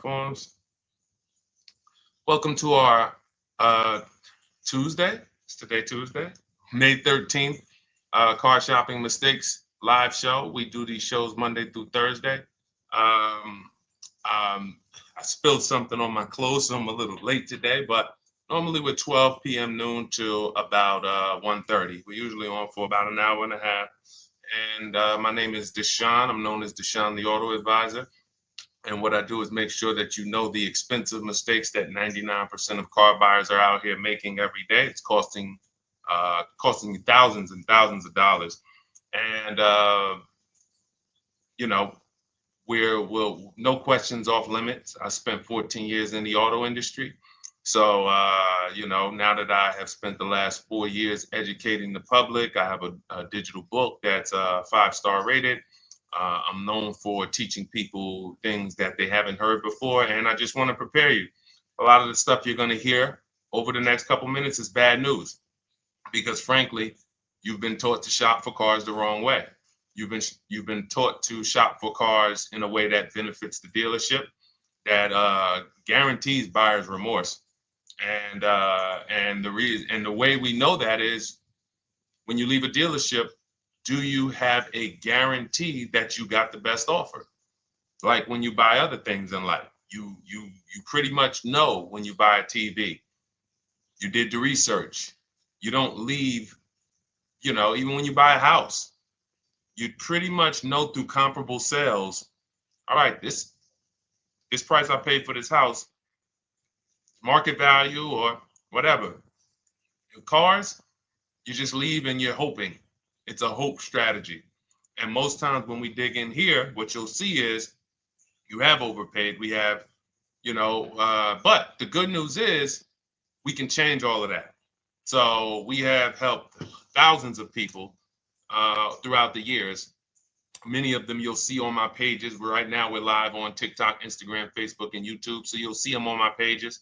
Forms. Welcome to our Tuesday. It's today Tuesday, May 13th. Car shopping mistakes live show. We do these shows Monday through Thursday. Um, I spilled something on my clothes, so I'm a little late today, but normally we're 12 p.m. noon till about 1:30. We're usually on for about an hour and a half. And my name is Deshone. I'm known as Deshone the Auto Advisor. And what I do is make sure that you know the expensive mistakes that 99% of car buyers are out here making every day. It's costing you thousands and thousands of dollars. And you know, we'll no questions off limits. I spent 14 years in the auto industry. So now that I have spent the last 4 years educating the public, I have a digital book that's 5-star rated. I'm known for teaching people things that they haven't heard before, and I just want to prepare you. A lot of the stuff you're going to hear over the next couple minutes is bad news because, frankly, you've been taught to shop for cars the wrong way. You've been taught to shop for cars in a way that benefits the dealership, that guarantees buyer's remorse, and the way we know that is when you leave a dealership. Do you have a guarantee that you got the best offer? Like when you buy other things in life, you pretty much know when you buy a TV. You did the research. You don't leave, even when you buy a house, you pretty much know through comparable sales, all right, this price I paid for this house, market value or whatever. Cars, you just leave and you're hoping. It's a hope strategy. And most times when we dig in here, what you'll see is you have overpaid. We have, but the good news is we can change all of that. So we have helped thousands of people throughout the years. Many of them you'll see on my pages. Right now we're live on TikTok, Instagram, Facebook, and YouTube. So you'll see them on my pages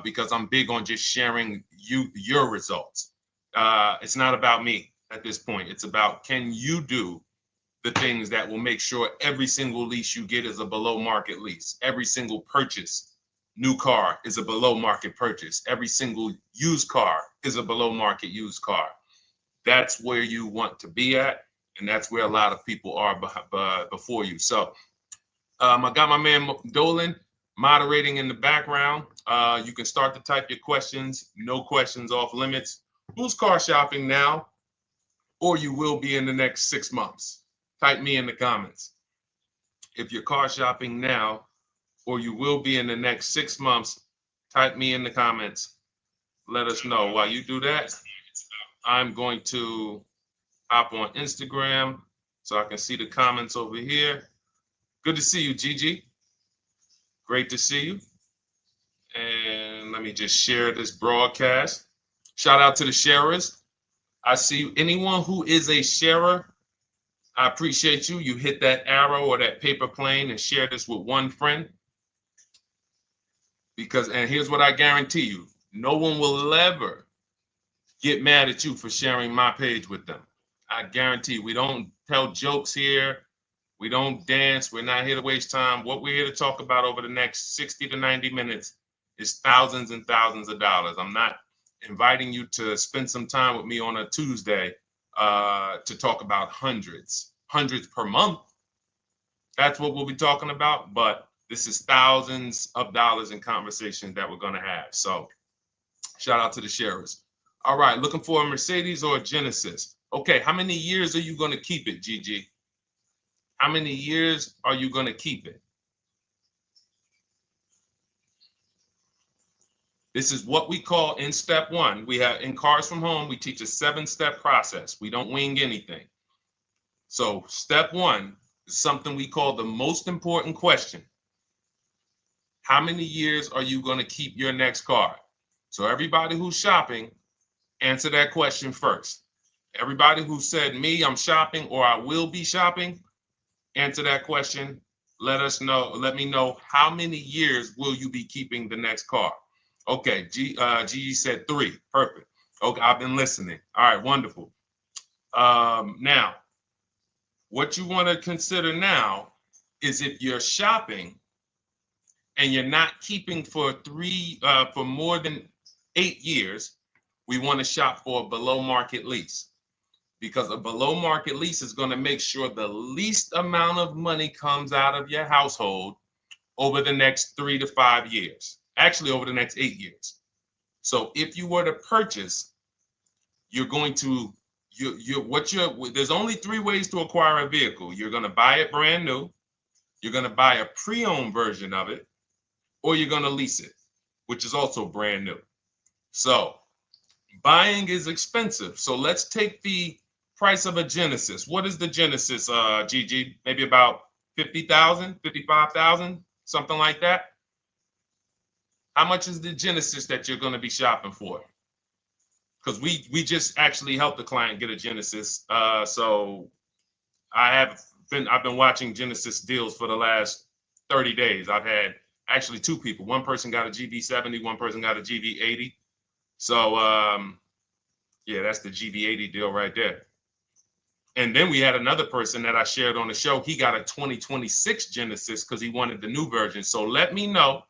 because I'm big on just sharing your results. It's not about me at this point. It's about, can you do the things that will make sure every single lease you get is a below market lease. Every single purchase, new car, is a below market purchase. Every single used car is a below market used car. That's where you want to be at. And that's where a lot of people are before you. So I got my man Dolan moderating in the background. You can start to type your questions. No questions off limits. Who's car shopping now, or you will be in the next 6 months? Type me in the comments. If you're car shopping now, or you will be in the next 6 months, type me in the comments. Let us know. While you do that, I'm going to hop on Instagram so I can see the comments over here. Good to see you, Gigi. Great to see you. And let me just share this broadcast. Shout out to the sharers. I see anyone who is a sharer. I appreciate you. You hit that arrow or that paper plane and share this with one friend. And here's what I guarantee you. No one will ever get mad at you for sharing my page with them. I guarantee you, we don't tell jokes here. We don't dance. We're not here to waste time. What we're here to talk about over the next 60 to 90 minutes is thousands and thousands of dollars. I'm not inviting you to spend some time with me on a Tuesday to talk about hundreds per month. That's what we'll be talking about. But this is thousands of dollars in conversations that we're going to have. So shout out to the sharers. All right, looking for a Mercedes or a Genesis. Okay, how many years are you going to keep it, Gigi? How many years are you going to keep it? This is what we call in step one. We have in Cars from Home, we teach a 7-step process. We don't wing anything. So step one is something we call the most important question. How many years are you going to keep your next car? So everybody who's shopping, answer that question first. Everybody who said me, I'm shopping, or I will be shopping, answer that question. Let me know how many years will you be keeping the next car? Okay, Gigi said 3. Perfect. Okay, I've been listening. All right, wonderful. Now, what you want to consider now is if you're shopping, and you're not keeping for more than 8 years, we want to shop for a below market lease, because a below market lease is going to make sure the least amount of money comes out of your household over the next 3 to 5 years, actually over the next 8 years. So if you were to purchase, you're going to, there's only 3 ways to acquire a vehicle. You're going to buy it brand new, you're going to buy a pre-owned version of it, or you're going to lease it, which is also brand new. So buying is expensive. So let's take the price of a Genesis. What is the Genesis, Gigi? Maybe about 50,000, 55,000, something like that. How much is the Genesis that you're going to be shopping for? Because we just actually helped the client get a Genesis. So I've been watching Genesis deals for the last 30 days. I've had actually 2 people. One person got a GB70, one person got a GB80. So yeah, that's the GB80 deal right there. And then we had another person that I shared on the show. He got a 2026 Genesis because he wanted the new version. So let me know,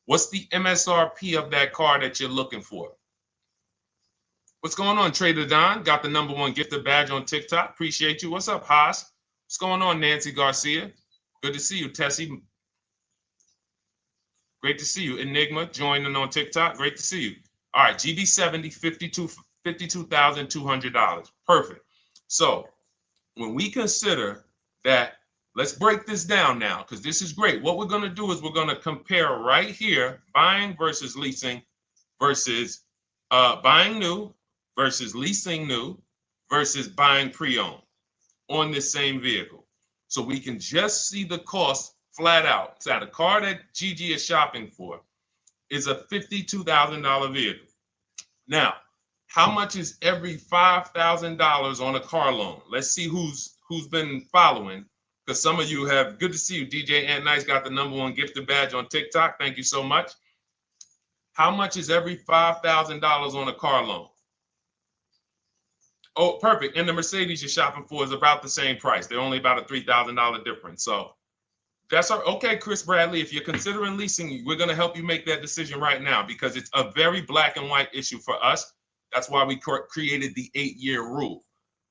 what's the MSRP of that car that you're looking for? What's going on, Trader Don? Got the #1 gifted badge on TikTok. Appreciate you. What's up, Haas? What's going on, Nancy Garcia? Good to see you, Tessie. Great to see you. Enigma joining on TikTok. Great to see you. All right, GB70, $52,200. Perfect. So when we consider that, let's break this down now, because this is great. What we're going to do is we're going to compare right here, buying versus leasing versus buying new versus leasing new versus buying pre-owned on this same vehicle. So we can just see the cost flat out. So the car that Gigi is shopping for is a $52,000 vehicle. Now, how much is every $5,000 on a car loan? Let's see who's been following, because some of you have. Good to see you, DJ Ant Nice got the #1 gifted badge on TikTok. Thank you so much. How much is every $5,000 on a car loan? Oh, perfect. And the Mercedes you're shopping for is about the same price. They're only about a $3,000 difference. So that's okay, Chris Bradley. If you're considering leasing, we're going to help you make that decision right now, because it's a very black and white issue for us. That's why we created the 8-year rule.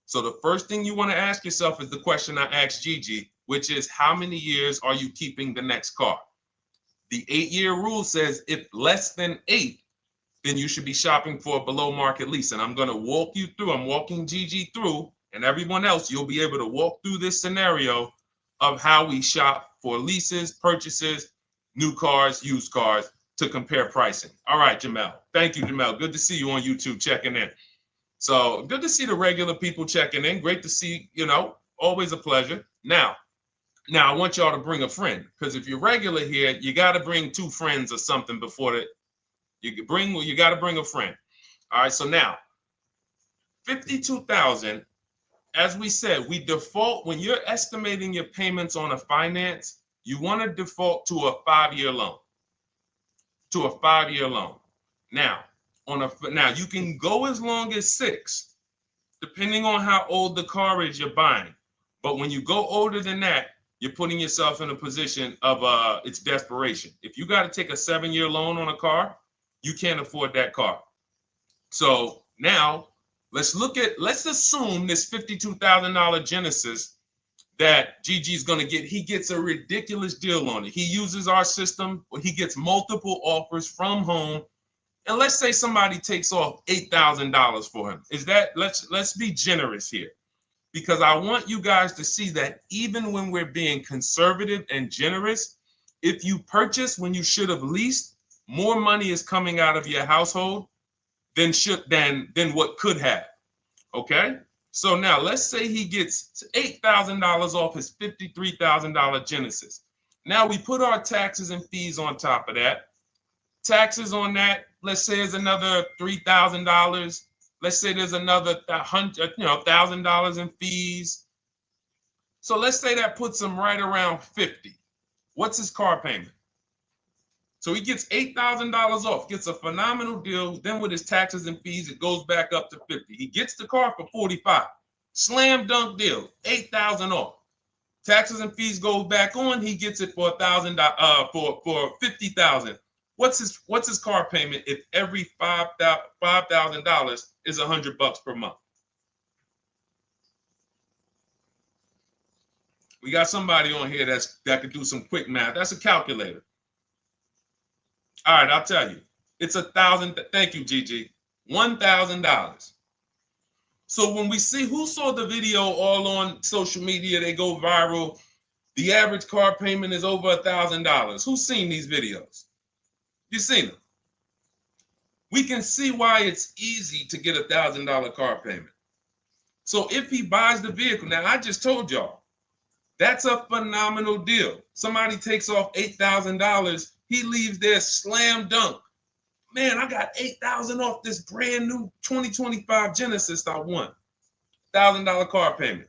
So the first thing you want to ask yourself is the question I asked Gigi, which is, how many years are you keeping the next car? The 8-year rule says if less than 8, then you should be shopping for a below market lease. And I'm going to walk you through, I'm walking Gigi through, and everyone else, you'll be able to walk through this scenario of how we shop for leases, purchases, new cars, used cars, to compare pricing. All right, Jamel. Thank you, Jamel. Good to see you on YouTube checking in. So good to see the regular people checking in. Great to see, always a pleasure. Now I want y'all to bring a friend, because if you're regular here, you got to bring 2 friends or something before you got to bring a friend. All right, so now 52,000, as we said, we default when you're estimating your payments on a finance, you want to default to a 5-year loan. Now, you can go as long as 6, depending on how old the car is you're buying. But when you go older than that, you're putting yourself in a position of it's desperation. If you got to take a 7-year loan on a car, you can't afford that car. So now let's assume this $52,000 Genesis that Gigi's going to get. He gets a ridiculous deal on it. He uses our system, he gets multiple offers from home. And let's say somebody takes off $8,000 for him. Let's be generous here, because I want you guys to see that even when we're being conservative and generous, if you purchase when you should have leased, more money is coming out of your household than what could have. Okay? So now let's say he gets $8,000 off his $53,000 Genesis. Now we put our taxes and fees on top of that. Taxes on that, let's say, is another $3,000. Let's say there's another $1,000 in fees. So let's say that puts him right around 50. What's his car payment? So he gets $8,000 off, gets a phenomenal deal. Then with his taxes and fees, it goes back up to 50. He gets the car for 45. Slam dunk deal, $8,000 off. Taxes and fees go back on. He gets it for $1,000. For $50,000. What's his car payment if every $5,000 is $100 per month? We got somebody on here that could do some quick math. That's a calculator. All right, I'll tell you. It's $1,000. Thank you, Gigi. $1,000. So when we see who saw the video all on social media, they go viral. The average car payment is over $1,000. Who's seen these videos? You've seen them. We can see why it's easy to get $1,000 car payment. So if he buys the vehicle, now I just told y'all, that's a phenomenal deal. Somebody takes off $8,000. He leaves there slam dunk. Man, I got $8,000 off this brand new 2025 Genesis I won. $1,000 car payment.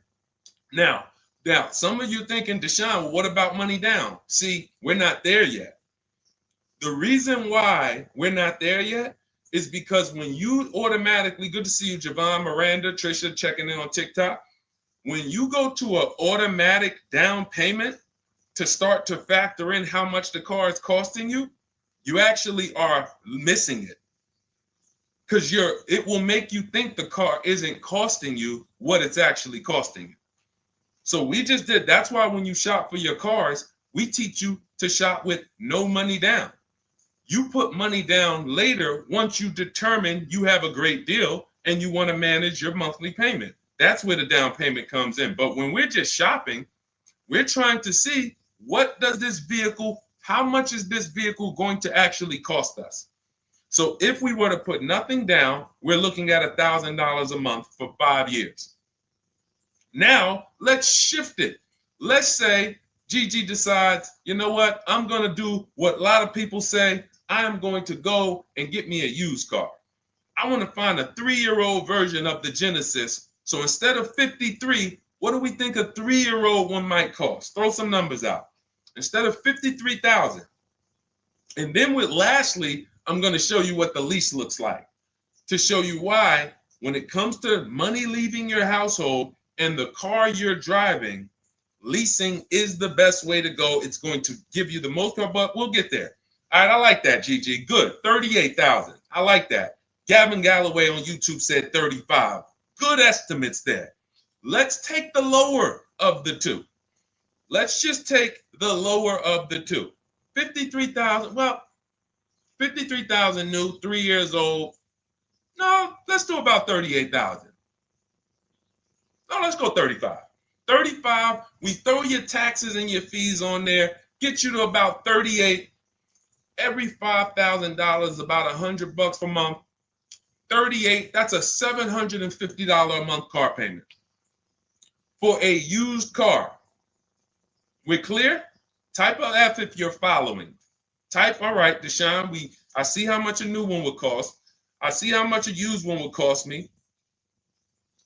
Now, some of you thinking, Deshone, well, what about money down? See, we're not there yet. The reason why we're not there yet is because when you automatically, good to see you, Javon, Miranda, Trisha, checking in on TikTok. When you go to an automatic down payment to start to factor in how much the car is costing you, you actually are missing it. Because it will make you think the car isn't costing you what it's actually costing you. So we just did. That's why when you shop for your cars, we teach you to shop with no money down. You put money down later once you determine you have a great deal and you want to manage your monthly payment. That's where the down payment comes in. But when we're just shopping, we're trying to see how much is this vehicle going to actually cost us? So if we were to put nothing down, we're looking at $1,000 a month for 5 years. Now, let's shift it. Let's say Gigi decides, you know what? I'm going to do what a lot of people say. I am going to go and get me a used car. I want to find a 3-year-old version of the Genesis. So instead of $53,000, what do we think a 3-year-old one might cost? Throw some numbers out. Instead of $53,000. And then lastly, I'm going to show you what the lease looks like to show you why when it comes to money leaving your household and the car you're driving, leasing is the best way to go. It's going to give you the most, but we'll get there. All right, I like that, Gigi. Good. 38,000. I like that. Gavin Galloway on YouTube said 35. Good estimates there. Let's take the lower of the two. Let's just take the lower of the two. 53,000. Well, 53,000 new, 3 years old. No, let's do about 38,000. No, let's go 35. 35, we throw your taxes and your fees on there, get you to about 38. Every $5,000, about $100 per month. 38, that's a $750 a month car payment for a used car. We're clear? Type of F if you're following. Type, all right, Deshone, I see how much a new one would cost. I see how much a used one would cost me.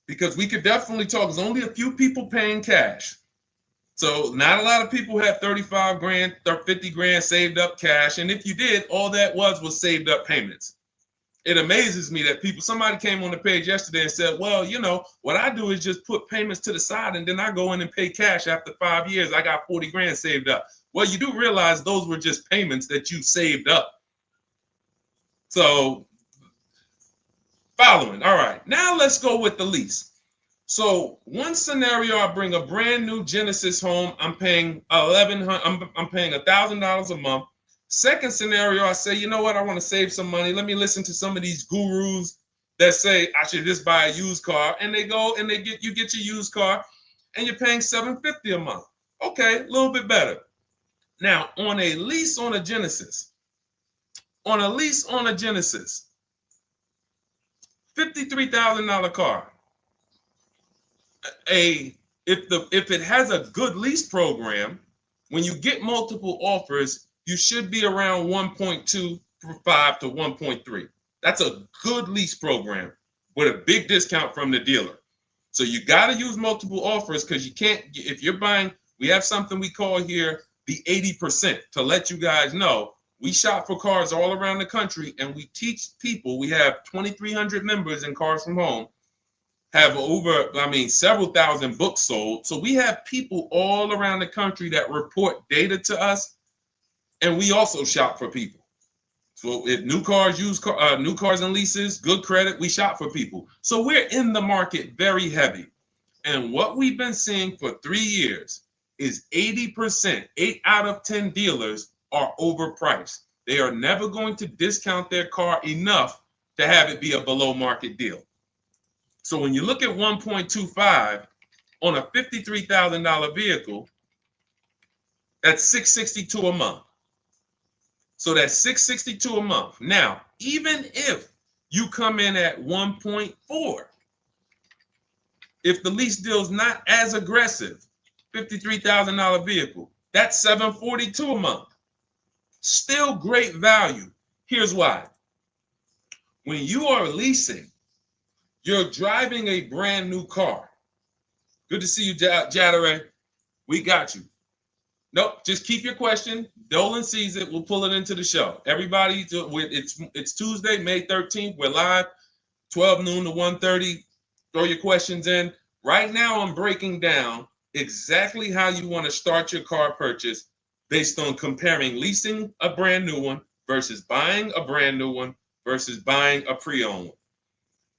Because we could definitely talk. There's only a few people paying cash. So not a lot of people have 35 grand, 50 grand saved up cash. And if you did, all that was saved up payments. It amazes me that somebody came on the page yesterday and said, well, you know, what I do is just put payments to the side and then I go in and pay cash after 5 years. I got 40 grand saved up. Well, you do realize those were just payments that you saved up. So following. All right, now let's go with the lease. So one scenario, I bring a brand new Genesis home. I'm paying I'm paying $1,000 a month. Second scenario, I say, you know what? I want to save some money. Let me listen to some of these gurus that say I should just buy a used car, and they go and you get your used car, and you're paying $750 a month. Okay, a little bit better. Now on a lease on a Genesis, $53,000 car. If it has a good lease program, when you get multiple offers, you should be around 1.25 to 1.3. That's a good lease program with a big discount from the dealer. So you got to use multiple offers because you can't, if you're buying, we have something we call here the 80% to let you guys know. We shop for cars all around the country and we teach people, we have 2,300 members in Cars from Home, have several thousand books sold. So we have people all around the country that report data to us, and we also shop for people. So if new cars, new cars and leases, good credit, we shop for people. So we're in the market very heavy. And what we've been seeing for 3 years is 80%, 8 out of 10 dealers are overpriced. They are never going to discount their car enough to have it be a below market deal. So when you look at 1.25 on a $53,000 vehicle, that's $662 a month. So that's $662 a month. Now, even if you come in at 1.4, if the lease deal is not as aggressive, $53,000 vehicle, that's $742 a month. Still great value. Here's why. When you are leasing, you're driving a brand new car. Good to see you, Jadare. We got you. Nope, just keep your question. Dolan sees it. We'll pull it into the show. Everybody, it's Tuesday, May 13th. We're live, 12 noon to 1:30. Throw your questions in. Right now, I'm breaking down exactly how you want to start your car purchase based on comparing leasing a brand new one versus buying a brand new one versus buying a pre-owned one.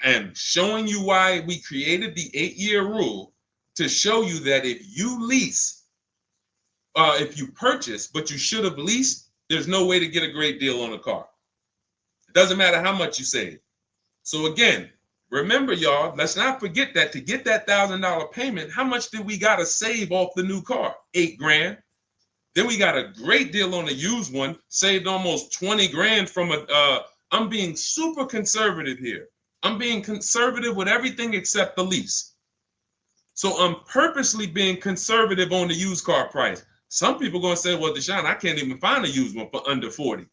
And showing you why we created the 8-year rule to show you that if you lease, if you purchase, but you should have leased, there's no way to get a great deal on a car. It doesn't matter how much you save. So again, remember, y'all, let's not forget that to get that $1,000 payment, how much did we got to save off the new car? $8,000. Then we got a great deal on a used one, saved almost 20 grand from I'm being super conservative here. I'm being conservative with everything except the lease. So I'm purposely being conservative on the used car price. Some people are going to say, well, Deshone, I can't even find a used one for under 40.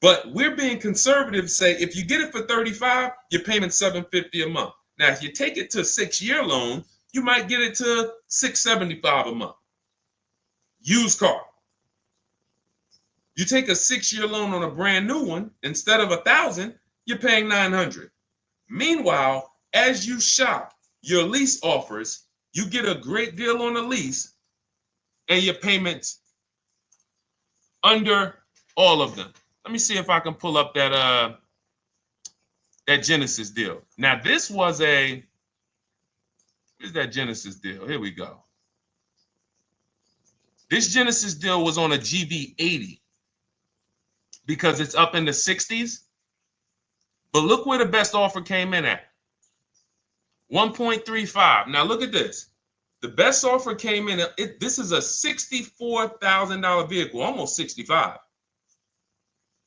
But we're being conservative, say if you get it for 35, you're paying $750 a month. Now, if you take it to a 6-year loan, you might get it to $675 a month. Used car. You take a 6-year loan on a brand new one, instead of $1,000, you're paying $900. Meanwhile, as you shop your lease offers, you get a great deal on the lease, and your payments under all of them. Let me see if I can pull up that Genesis deal. Now, this was where's that Genesis deal? Here we go. This Genesis deal was on a GV80 because it's up in the 60s. But look where the best offer came in at. 1.35. Now look at this. The best offer came in, this is a $64,000 vehicle, almost 65.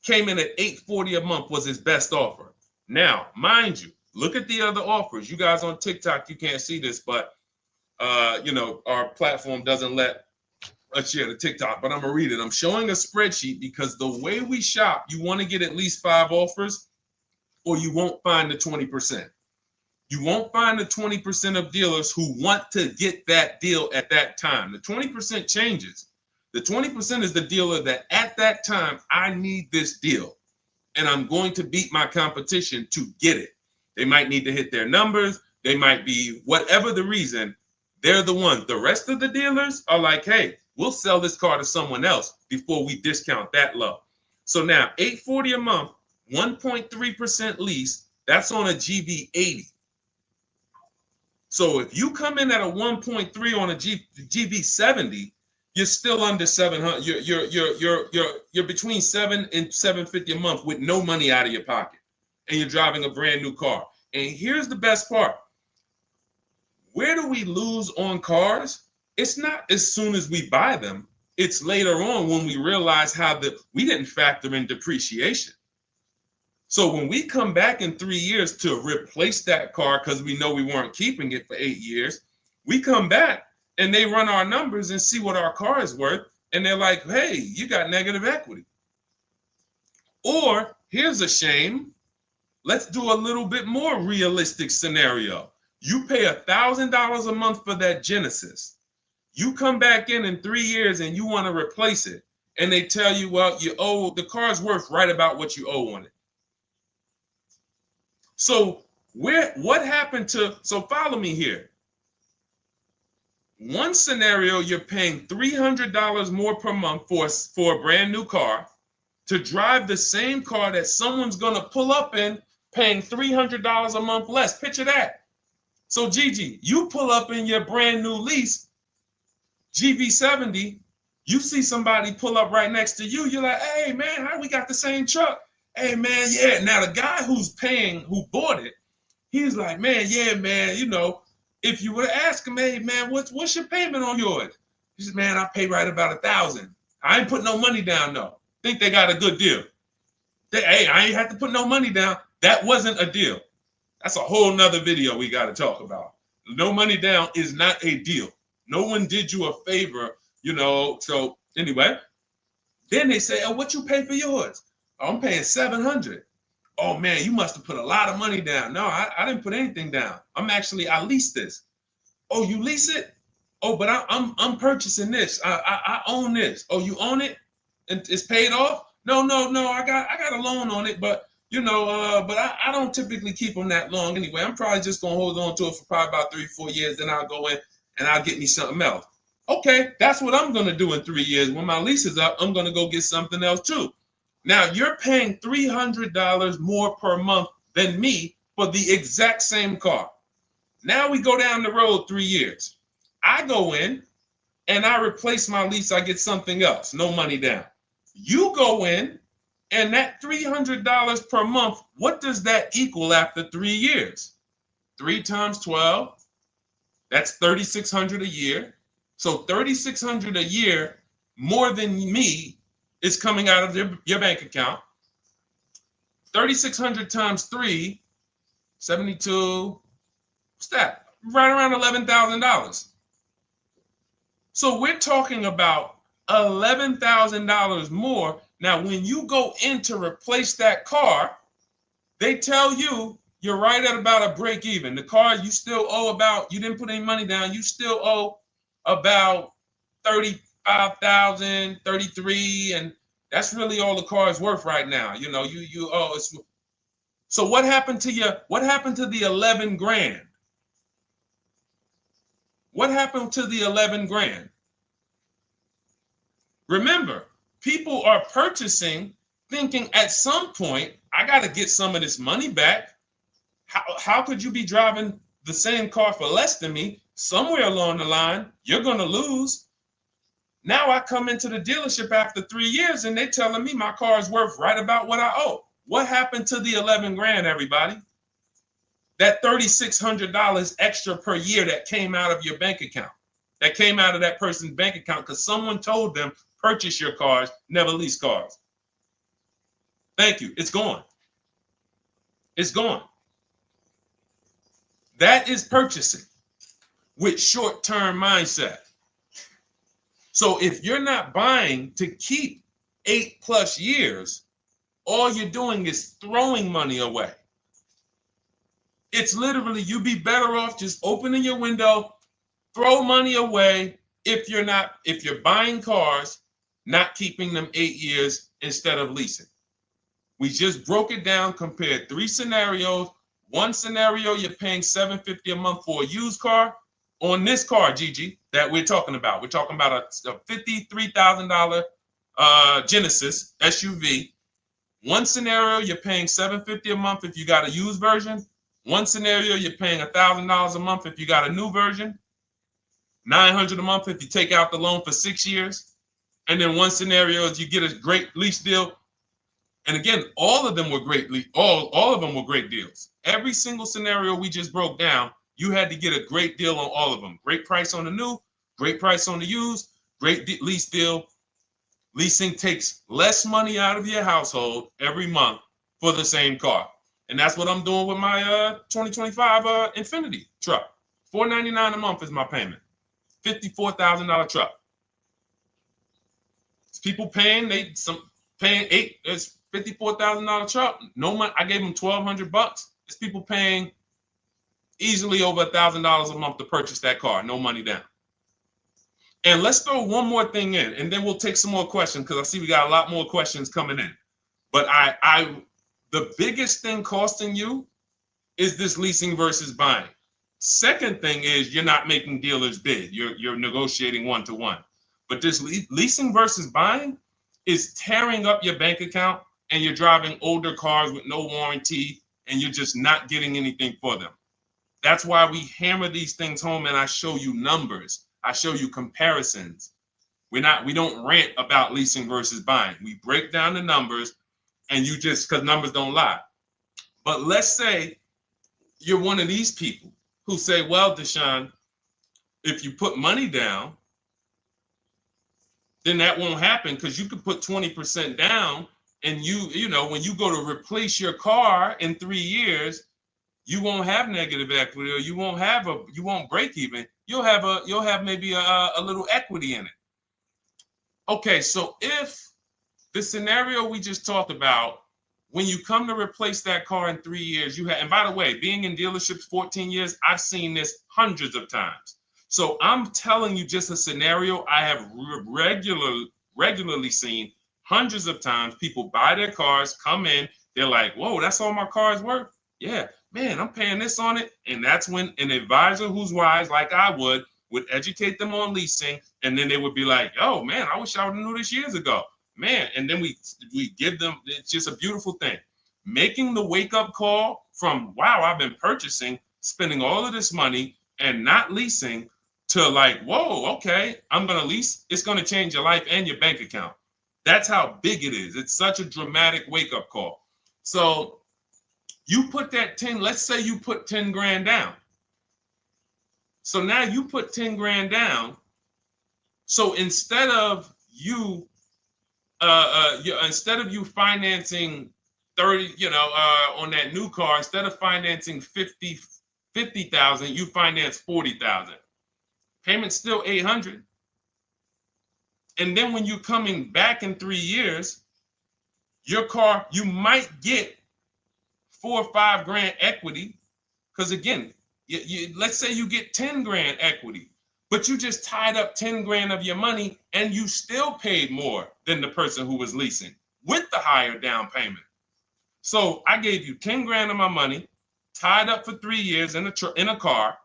Came in at $840 a month was his best offer. Now, mind you, look at the other offers. You guys on TikTok, you can't see this, but our platform doesn't let us share the TikTok, but I'm gonna read it. I'm showing a spreadsheet because the way we shop, you want to get at least 5 offers or you won't find the 20%. You won't find the 20% of dealers who want to get that deal at that time. The 20% changes. The 20% is the dealer that at that time, I need this deal and I'm going to beat my competition to get it. They might need to hit their numbers. They might be whatever the reason. They're the ones. The rest of the dealers are like, hey, we'll sell this car to someone else before we discount that low. So now $840 a month, 1.3% lease, that's on a GV80. So if you come in at a 1.3 on a GV70, you're still under 700. You're between 7 and 750 a month with no money out of your pocket, and you're driving a brand new car. And here's the best part: where do we lose on cars? It's not as soon as we buy them. It's later on when we realize we didn't factor in depreciation. So when we come back in 3 years to replace that car because we know we weren't keeping it for 8 years, we come back and they run our numbers and see what our car is worth. And they're like, hey, you got negative equity. Or here's a shame. Let's do a little bit more realistic scenario. You pay $1,000 a month for that Genesis. You come back in 3 years and you want to replace it. And they tell you, well, the car's worth right about what you owe on it. So What happened to, so follow me here. One scenario, you're paying $300 more per month for a brand new car to drive the same car that someone's going to pull up in, paying $300 a month less. Picture that. So Gigi, you pull up in your brand new lease, GV70, you see somebody pull up right next to you. You're like, hey man, how we got the same truck? Hey man, yeah. Now the guy who bought it, he's like, man, yeah, man, you know, if you were to ask him, hey man, what's your payment on yours? He says, man, I pay right about $1,000. I ain't put no money down though. Think they got a good deal. Hey, I ain't had to put no money down. That wasn't a deal. That's a whole nother video we got to talk about. No money down is not a deal. No one did you a favor, you know. So anyway, then they say, oh, what you pay for yours? Oh, I'm paying $700. Oh man, you must have put a lot of money down. No, I didn't put anything down. I leased this. Oh, you lease it? Oh, but I'm purchasing this. I own this. Oh, you own it? And it's paid off? No. I got a loan on it, but you know, but I don't typically keep them that long anyway. I'm probably just gonna hold on to it for probably about 3-4 years. Then I'll go in and I'll get me something else. Okay, that's what I'm gonna do in 3 years. When my lease is up, I'm gonna go get something else too. Now you're paying $300 more per month than me for the exact same car. Now we go down the road 3 years. I go in and I replace my lease. I get something else, no money down. You go in and that $300 per month, what does that equal after 3 years? 3 times 12, that's $3,600 a year. So $3,600 a year more than me is coming out of your bank account. 3,600 times 3, 72, what's that? Right around $11,000. So we're talking about $11,000 more. Now, when you go in to replace that car, they tell you you're right at about a break even. The car you still owe about, you didn't put any money down, you still owe about 35,000, 33, and that's really all the car is worth right now. You know, you owe. So what happened to you? What happened to the 11 grand? What happened to the 11 grand? Remember, people are purchasing thinking at some point, I got to get some of this money back. How could you be driving the same car for less than me? Somewhere along the line, you're going to lose. Now I come into the dealership after 3 years and they're telling me my car is worth right about what I owe. What happened to the 11 grand, everybody? That $3,600 extra per year that came out of your bank account, that came out of that person's bank account because someone told them, purchase your cars, never lease cars. Thank you. It's gone. It's gone. That is purchasing with short-term mindset. So if you're not buying to keep 8+ years, all you're doing is throwing money away. It's literally, you'd be better off just opening your window, throw money away if you're buying cars, not keeping them 8 years instead of leasing. We just broke it down, compared 3 scenarios. One scenario, you're paying $750 a month for a used car. On this car, Gigi, that we're talking about a $53,000 Genesis SUV. One scenario, you're paying $750 a month if you got a used version. One scenario, you're paying $1,000 a month if you got a new version. $900 a month if you take out the loan for 6 years. And then one scenario is you get a great lease deal. And again, all of them were great. All of them were great deals. Every single scenario we just broke down, you had to get a great deal on all of them. Great price on the new, great price on the used, great lease deal. Leasing takes less money out of your household every month for the same car. And that's what I'm doing with my 2025 Infiniti truck. $499 a month is my payment. $54,000 truck. It's people paying, it's $54,000 truck. No money. I gave them $1,200. It's people paying easily over $1,000 a month to purchase that car. No money down. And let's throw one more thing in, and then we'll take some more questions because I see we got a lot more questions coming in. But the biggest thing costing you is this leasing versus buying? Second thing is you're not making dealers bid. You're negotiating one-to-one. But this leasing versus buying is tearing up your bank account, and you're driving older cars with no warranty, and you're just not getting anything for them. That's why we hammer these things home, and I show you numbers. I show you comparisons. We don't rant about leasing versus buying. We break down the numbers, and you just, because numbers don't lie. But let's say you're one of these people who say, well, Deshone, if you put money down, then that won't happen, because you could put 20% down, and you know, when you go to replace your car in 3 years, you won't have negative equity, or you won't break even. You'll have maybe a little equity in it. Okay, so if the scenario we just talked about, when you come to replace that car in 3 years, and by the way, being in dealerships 14 years, I've seen this hundreds of times. So I'm telling you just a scenario I have regularly seen hundreds of times. People buy their cars, come in, they're like, whoa, that's all my car's worth? Yeah, man, I'm paying this on it. And that's when an advisor who's wise, like I would educate them on leasing. And then they would be like, oh, man, I wish I would have knew this years ago. Man, and then we give them, it's just a beautiful thing. Making the wake-up call from, wow, I've been purchasing, spending all of this money and not leasing, to like, whoa, okay, I'm going to lease. It's going to change your life and your bank account. That's how big it is. It's such a dramatic wake-up call. So you put that 10, let's say you put 10 grand down. So now you put 10 grand down. So instead of you financing 30, on that new car, instead of financing 50,000, you finance 40,000. Payment's still 800. And then when you're coming back in 3 years, your car, you might get 4 or 5 grand equity. Because again, let's say you get 10 grand equity, but you just tied up 10 grand of your money, and you still paid more than the person who was leasing with the higher down payment. So I gave you 10 grand of my money, tied up for 3 years in a car.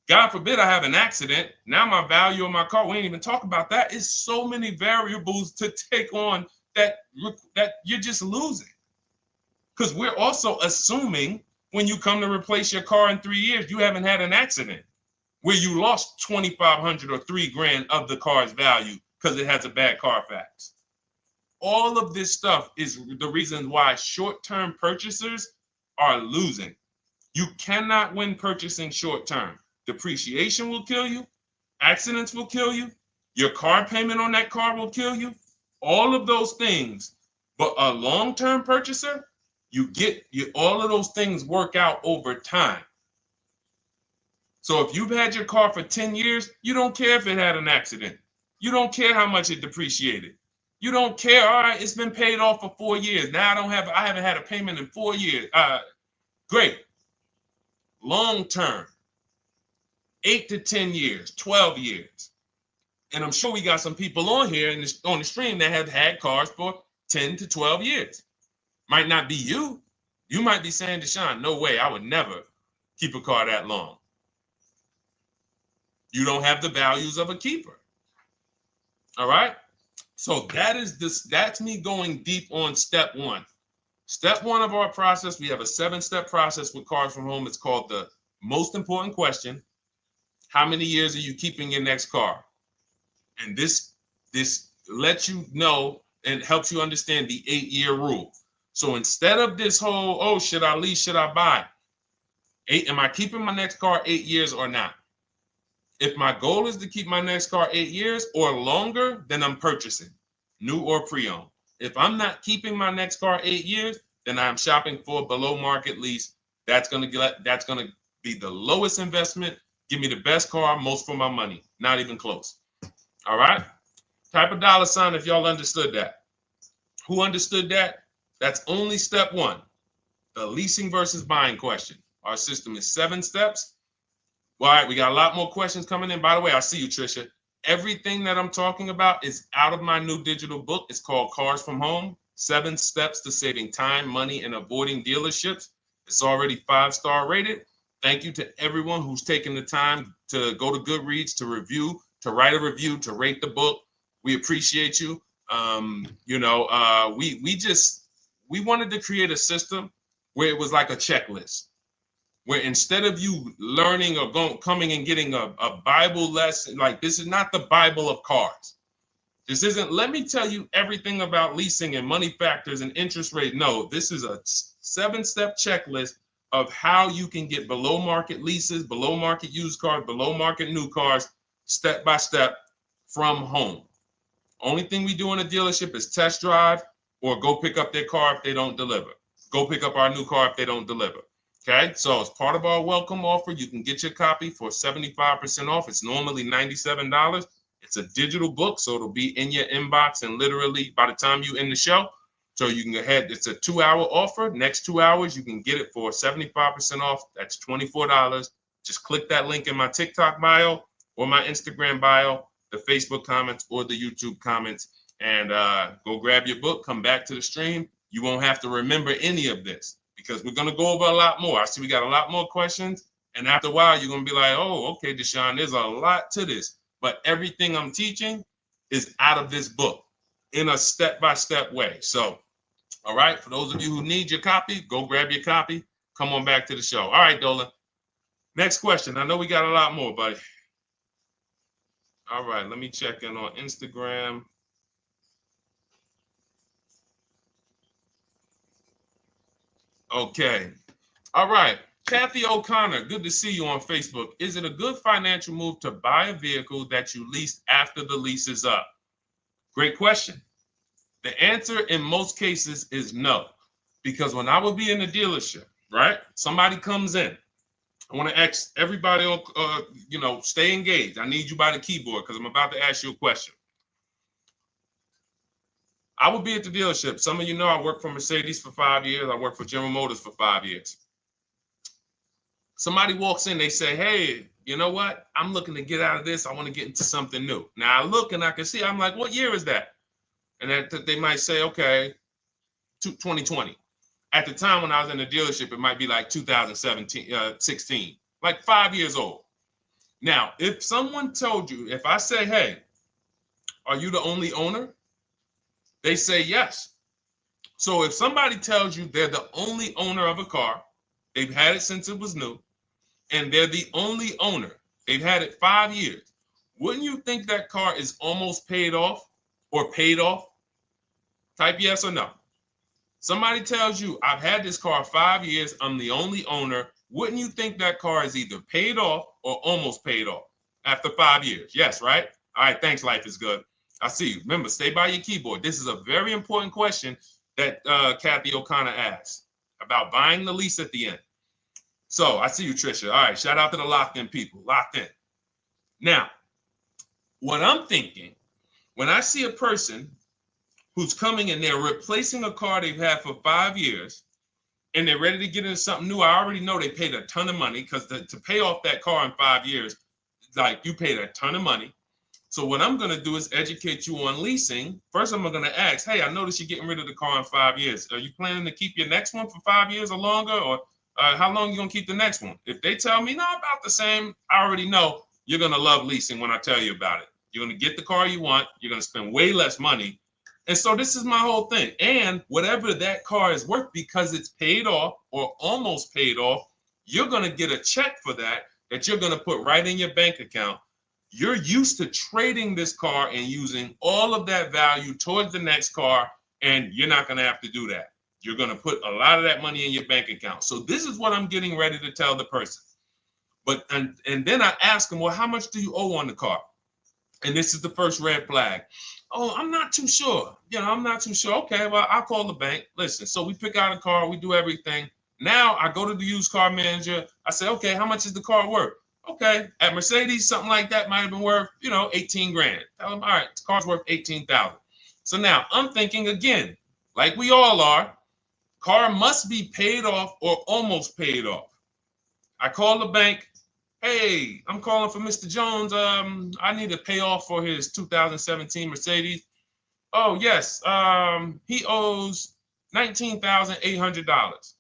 God forbid I have an accident. Now my value of my car, we ain't even talk about that. It's so many variables to take on that you're just losing. Because we're also assuming when you come to replace your car in 3 years, you haven't had an accident where you lost 2,500 or 3 grand of the car's value because it has a bad Carfax. All of this stuff is the reason why short-term purchasers are losing. You cannot win purchasing short-term. Depreciation will kill you. Accidents will kill you. Your car payment on that car will kill you. All of those things. But a long-term purchaser, all of those things work out over time. So if you've had your car for 10 years, you don't care if it had an accident. You don't care how much it depreciated. You don't care. All right, it's been paid off for 4 years. Now I haven't had a payment in 4 years. Great. Long-term. 8 to 10 years, 12 years. And I'm sure we got some people on here on the stream that have had cars for 10 to 12 years. Might not be you. You might be saying, Deshone, no way, I would never keep a car that long. You don't have the values of a keeper. All right? So that's me going deep on step one. Step one of our process, we have a 7-step process with Cars from Home. It's called the most important question. How many years are you keeping your next car? And this lets you know and helps you understand the 8-year rule. So instead of this whole, oh, should I lease, should I buy? Am I keeping my next car 8 years or not? If my goal is to keep my next car 8 years or longer, then I'm purchasing, new or pre-owned. If I'm not keeping my next car 8 years, then I'm shopping for a below market lease. That's gonna be the lowest investment. Give me the best car, most for my money. Not even close. All right? Type a dollar sign if y'all understood that. Who understood that? That's only step one. The leasing versus buying question. Our system is 7 steps. All right, we got a lot more questions coming in. By the way, I see you, Trisha. Everything that I'm talking about is out of my new digital book. It's called Cars from Home, 7 Steps to Saving Time, Money, and Avoiding Dealerships. It's already 5-star rated. Thank you to everyone who's taken the time to go to Goodreads to review, to write a review, to rate the book. We appreciate you. We wanted to create a system where it was like a checklist, where instead of you learning or coming and getting a Bible lesson, like this is not the Bible of cars. This isn't, let me tell you everything about leasing and money factors and interest rate. No, this is a 7-step checklist of how you can get below market leases, below market used cars, below market new cars, step by step from home. Only thing we do in a dealership is test drive or go pick up their car if they don't deliver. Go pick up our new car if they don't deliver. Okay, so as part of our welcome offer, you can get your copy for 75% off. It's normally $97. It's a digital book, so it'll be in your inbox and literally by the time you end the show. So you can go ahead. It's a 2-hour offer. Next 2 hours, you can get it for 75% off. That's $24. Just click that link in my TikTok bio or my Instagram bio, the Facebook comments or the YouTube comments, and go grab your book. Come back to the stream. You won't have to remember any of this because we're going to go over a lot more. I see we got a lot more questions. And after a while, you're going to be like, oh, okay, Deshone, there's a lot to this. But everything I'm teaching is out of this book in a step-by-step way. So, all right, for those of you who need your copy, go grab your copy. Come on back to the show. All right, Dolan. Next question. I know we got a lot more, buddy. All right, let me check in on Instagram. Okay. All right. Kathy O'Connor, good to see you on Facebook. Is it a good financial move to buy a vehicle that you leased after the lease is up? Great question. The answer in most cases is no, because when I would be in the dealership, right? Somebody comes in. I want to ask everybody, stay engaged. I need you by the keyboard because I'm about to ask you a question. I would be at the dealership. Some of you know I worked for Mercedes for 5 years. I worked for General Motors for 5 years. Somebody walks in, they say, hey, you know what? I'm looking to get out of this. I want to get into something new. Now I look and I can see, I'm like, what year is that? And that they might say, okay, 2020. At the time when I was in the dealership, it might be like 16, like 5 years old. Now, if someone told you, if I say, hey, are you the only owner? They say yes. So if somebody tells you they're the only owner of a car, they've had it since it was new, and they're the only owner, they've had it 5 years, wouldn't you think that car is almost paid off or paid off? Type yes or no. Somebody tells you, I've had this car 5 years, I'm the only owner. Wouldn't you think that car is either paid off or almost paid off after 5 years? Yes, right? All right, thanks, Life is Good. I see you. Remember, stay by your keyboard. This is a very important question that Kathy O'Connor asked about buying the lease at the end. So I see you, Trisha. All right, shout out to the locked in people. Locked in. Now, what I'm thinking, when I see a person who's coming in, they're replacing a car they've had for 5 years, and they're ready to get into something new. I already know they paid a ton of money because to pay off that car in 5 years, like you paid a ton of money. So what I'm going to do is educate you on leasing. First, I'm going to ask, hey, I noticed you're getting rid of the car in 5 years. Are you planning to keep your next one for 5 years or longer? Or how long are you going to keep the next one? If they tell me, no, about the same, I already know you're going to love leasing when I tell you about it. You're going to get the car you want. You're going to spend way less money. And so this is my whole thing. And whatever that car is worth, because it's paid off or almost paid off, you're going to get a check for that you're going to put right in your bank account. You're used to trading this car and using all of that value towards the next car, and you're not going to have to do that. You're going to put a lot of that money in your bank account. So this is what I'm getting ready to tell the person. But and then I ask them, well, how much do you owe on the car? And this is the first red flag. Oh, I'm not too sure. I'm not too sure. Okay, well, I'll call the bank. Listen, so we pick out a car, we do everything. Now I go to the used car manager. I say, okay, how much is the car worth? Okay, at Mercedes, something like that might have been worth, 18 grand. Tell them, all right, the car's worth 18,000. So now I'm thinking again, like we all are, car must be paid off or almost paid off. I call the bank. Hey, I'm calling for Mr. Jones. I need to pay off for his 2017 Mercedes. Oh, yes. He owes $19,800.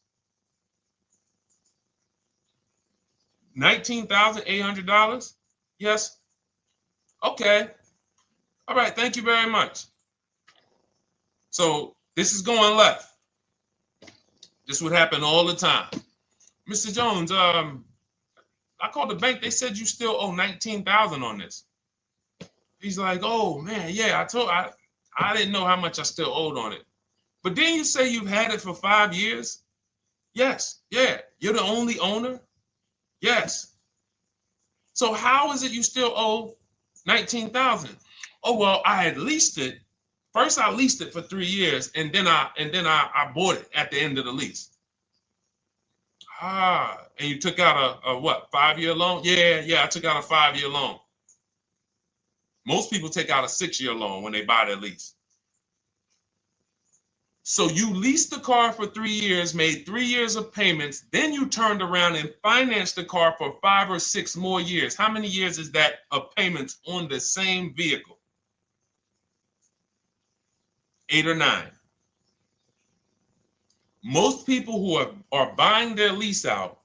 $19,800? Yes. Okay. All right. Thank you very much. So this is going left. This would happen all the time. Mr. Jones, I called the bank. They said you still owe 19,000 on this. He's like, oh man, yeah, I didn't know how much I still owed on it. But didn't you say you've had it for 5 years? Yes. Yeah. You're the only owner? Yes. So how is it you still owe 19,000? Oh, well, I had leased it. First I leased it for 3 years and then I bought it at the end of the lease. Ah, and you took out a what, 5-year loan? Yeah, I took out a 5-year loan. Most people take out a 6-year loan when they buy their lease. So you leased the car for 3 years, made 3 years of payments, then you turned around and financed the car for 5 or 6 more years. How many years is that of payments on the same vehicle? 8 or 9. Most people who are buying their lease out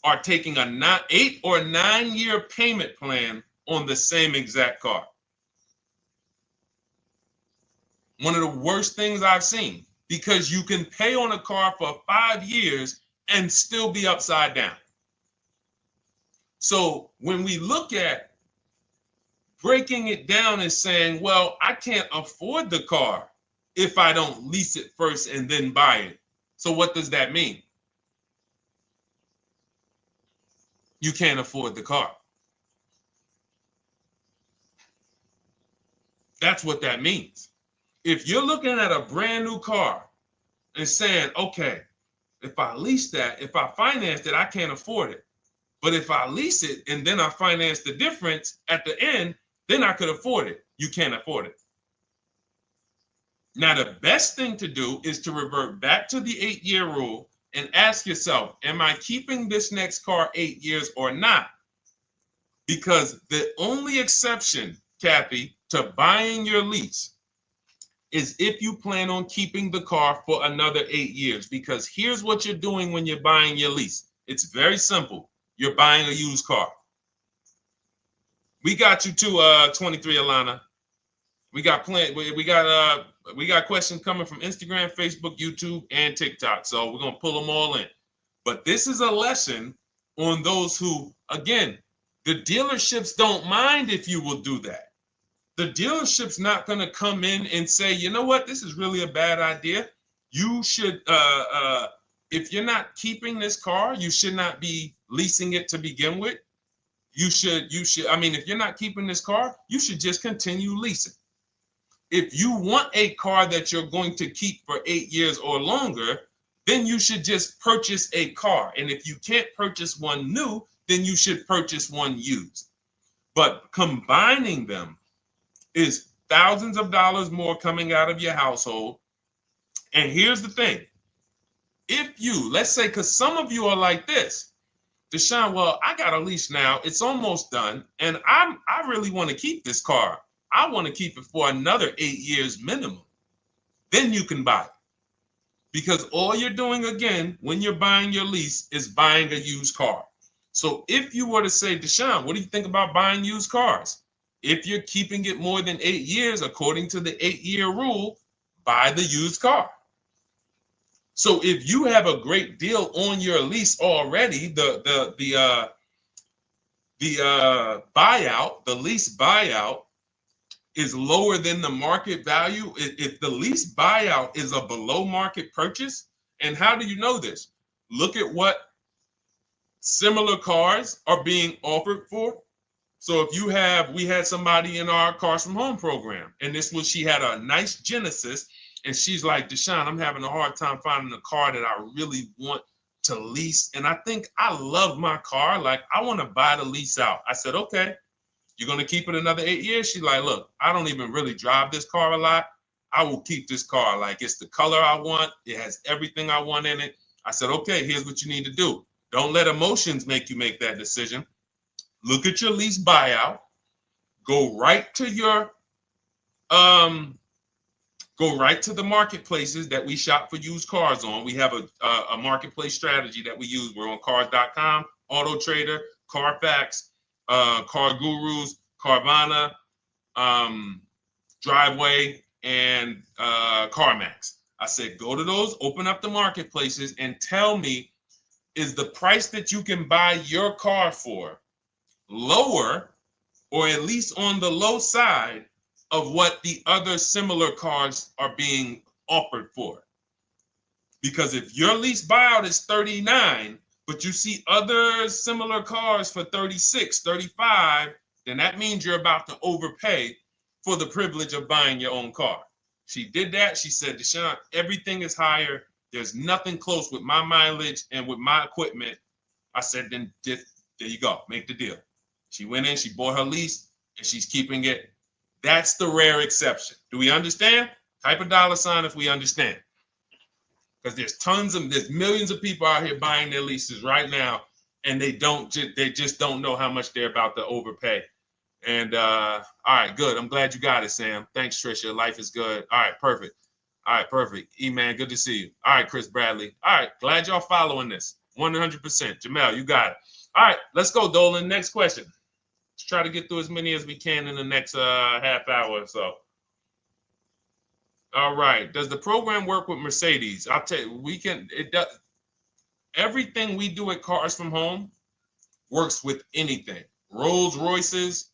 are taking a 8 or 9 year payment plan on the same exact car. One of the worst things I've seen, because you can pay on a car for 5 years and still be upside down. So when we look at breaking it down and saying, well, I can't afford the car if I don't lease it first and then buy it. So what does that mean? You can't afford the car. That's what that means. If you're looking at a brand new car and saying, okay, if I lease that, if I finance it, I can't afford it. But if I lease it and then I finance the difference at the end, then I could afford it. You can't afford it. Now, the best thing to do is to revert back to the 8-year rule and ask yourself, am I keeping this next car 8 years or not? Because the only exception, Kathy, to buying your lease is if you plan on keeping the car for another 8 years. Because here's what you're doing when you're buying your lease. It's very simple. You're buying a used car. We got you to 23, Alana. We got questions coming from Instagram, Facebook, YouTube, and TikTok. So we're gonna pull them all in. But this is a lesson on those who, again, the dealerships don't mind if you will do that. The dealership's not gonna come in and say, you know what, this is really a bad idea. You should, if you're not keeping this car, you should not be leasing it to begin with. You should, I mean, if you're not keeping this car, you should just continue leasing. If you want a car that you're going to keep for 8 years or longer, then you should just purchase a car. And if you can't purchase one new, then you should purchase one used. But combining them is thousands of dollars more coming out of your household. And here's the thing. If you, let's say, because some of you are like this, Deshone, well, I got a lease now. It's almost done. And I really want to keep this car. I want to keep it for another 8 years minimum. Then you can buy it. Because all you're doing, again, when you're buying your lease is buying a used car. So if you were to say, Deshone, what do you think about buying used cars? If you're keeping it more than 8 years, according to the 8-year rule, buy the used car. So if you have a great deal on your lease already, the buyout, the lease buyout is lower than the market value. If the lease buyout is a below market purchase, and how do you know this? Look at what similar cars are being offered for. So if you have, we had somebody in our Cars from Home program, and she had a nice Genesis, and she's like, Deshone, I'm having a hard time finding a car that I really want to lease. And I think I love my car. Like, I want to buy the lease out. I said, okay, you're going to keep it another 8 years? She's like, look, I don't even really drive this car a lot. I will keep this car. Like, it's the color I want. It has everything I want in it. I said, okay, here's what you need to do. Don't let emotions make you make that decision. Look at your lease buyout. Go right to your go right to the marketplaces that we shop for used cars on. We have a marketplace strategy that we use. We're on cars.com, Auto Trader, Carfax, Car Gurus, Carvana, Driveway, and CarMax. I said, go to those, open up the marketplaces, and tell me, is the price that you can buy your car for lower, or at least on the low side of what the other similar cars are being offered for? Because if your lease buyout is 39, but you see other similar cars for 36, 35, then that means you're about to overpay for the privilege of buying your own car. She did that. She said, Deshone, everything is higher. There's nothing close with my mileage and with my equipment. I said, then there you go. Make the deal. She went in, she bought her lease, and she's keeping it. That's the rare exception. Do we understand? Type a $sign if we understand. Because there's millions of people out here buying their leases right now, and they just don't know how much they're about to overpay. And all right, good. I'm glad you got it, Sam. Thanks, Trisha. Life is good. All right, perfect. All right, perfect. E-Man, good to see you. All right, Chris Bradley. All right, glad y'all following this. 100%. Jamel, you got it. All right, let's go, Dolan. Next question. Let's try to get through as many as we can in the next half hour or so. All right. Does the program work with Mercedes? I'll tell you, it does. Everything we do at Cars from Home works with anything. Rolls Royces,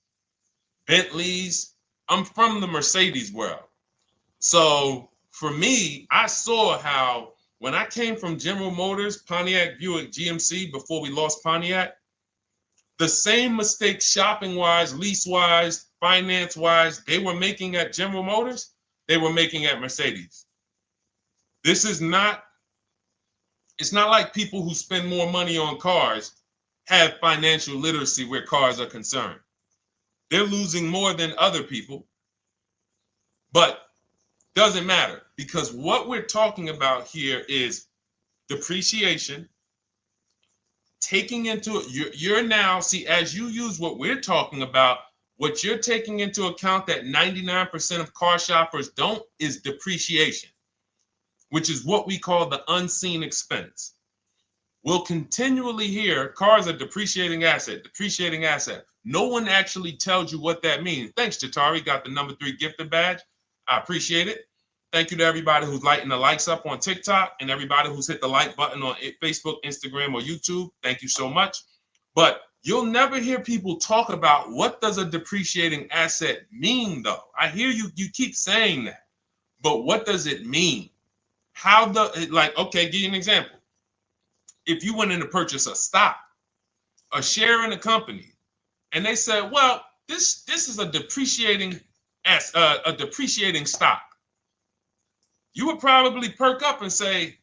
Bentleys. I'm from the Mercedes world. So for me, I saw how when I came from General Motors, Pontiac, Buick, GMC, before we lost Pontiac, the same mistakes shopping-wise, lease-wise, finance-wise, they were making at General Motors, they were making at Mercedes. It's not like people who spend more money on cars have financial literacy where cars are concerned. They're losing more than other people, but doesn't matter, because what we're talking about here is depreciation, taking into you're now, see, as you use what we're talking about, what you're taking into account that 99% of car shoppers don't is depreciation, which is what we call the unseen expense. We'll continually hear cars are depreciating asset, depreciating asset. No one actually tells you what that means. Thanks, Jatari. Got the number 3 gifted badge. I appreciate it. Thank you to everybody who's lighting the likes up on TikTok and everybody who's hit the like button on Facebook, Instagram, or YouTube. Thank you so much. But you'll never hear people talk about what does a depreciating asset mean, though. I hear you keep saying that, but what does it mean? Okay, give you an example. If you went in to purchase a stock, a share in a company, and they said, well, this is a depreciating stock, you would probably perk up and say,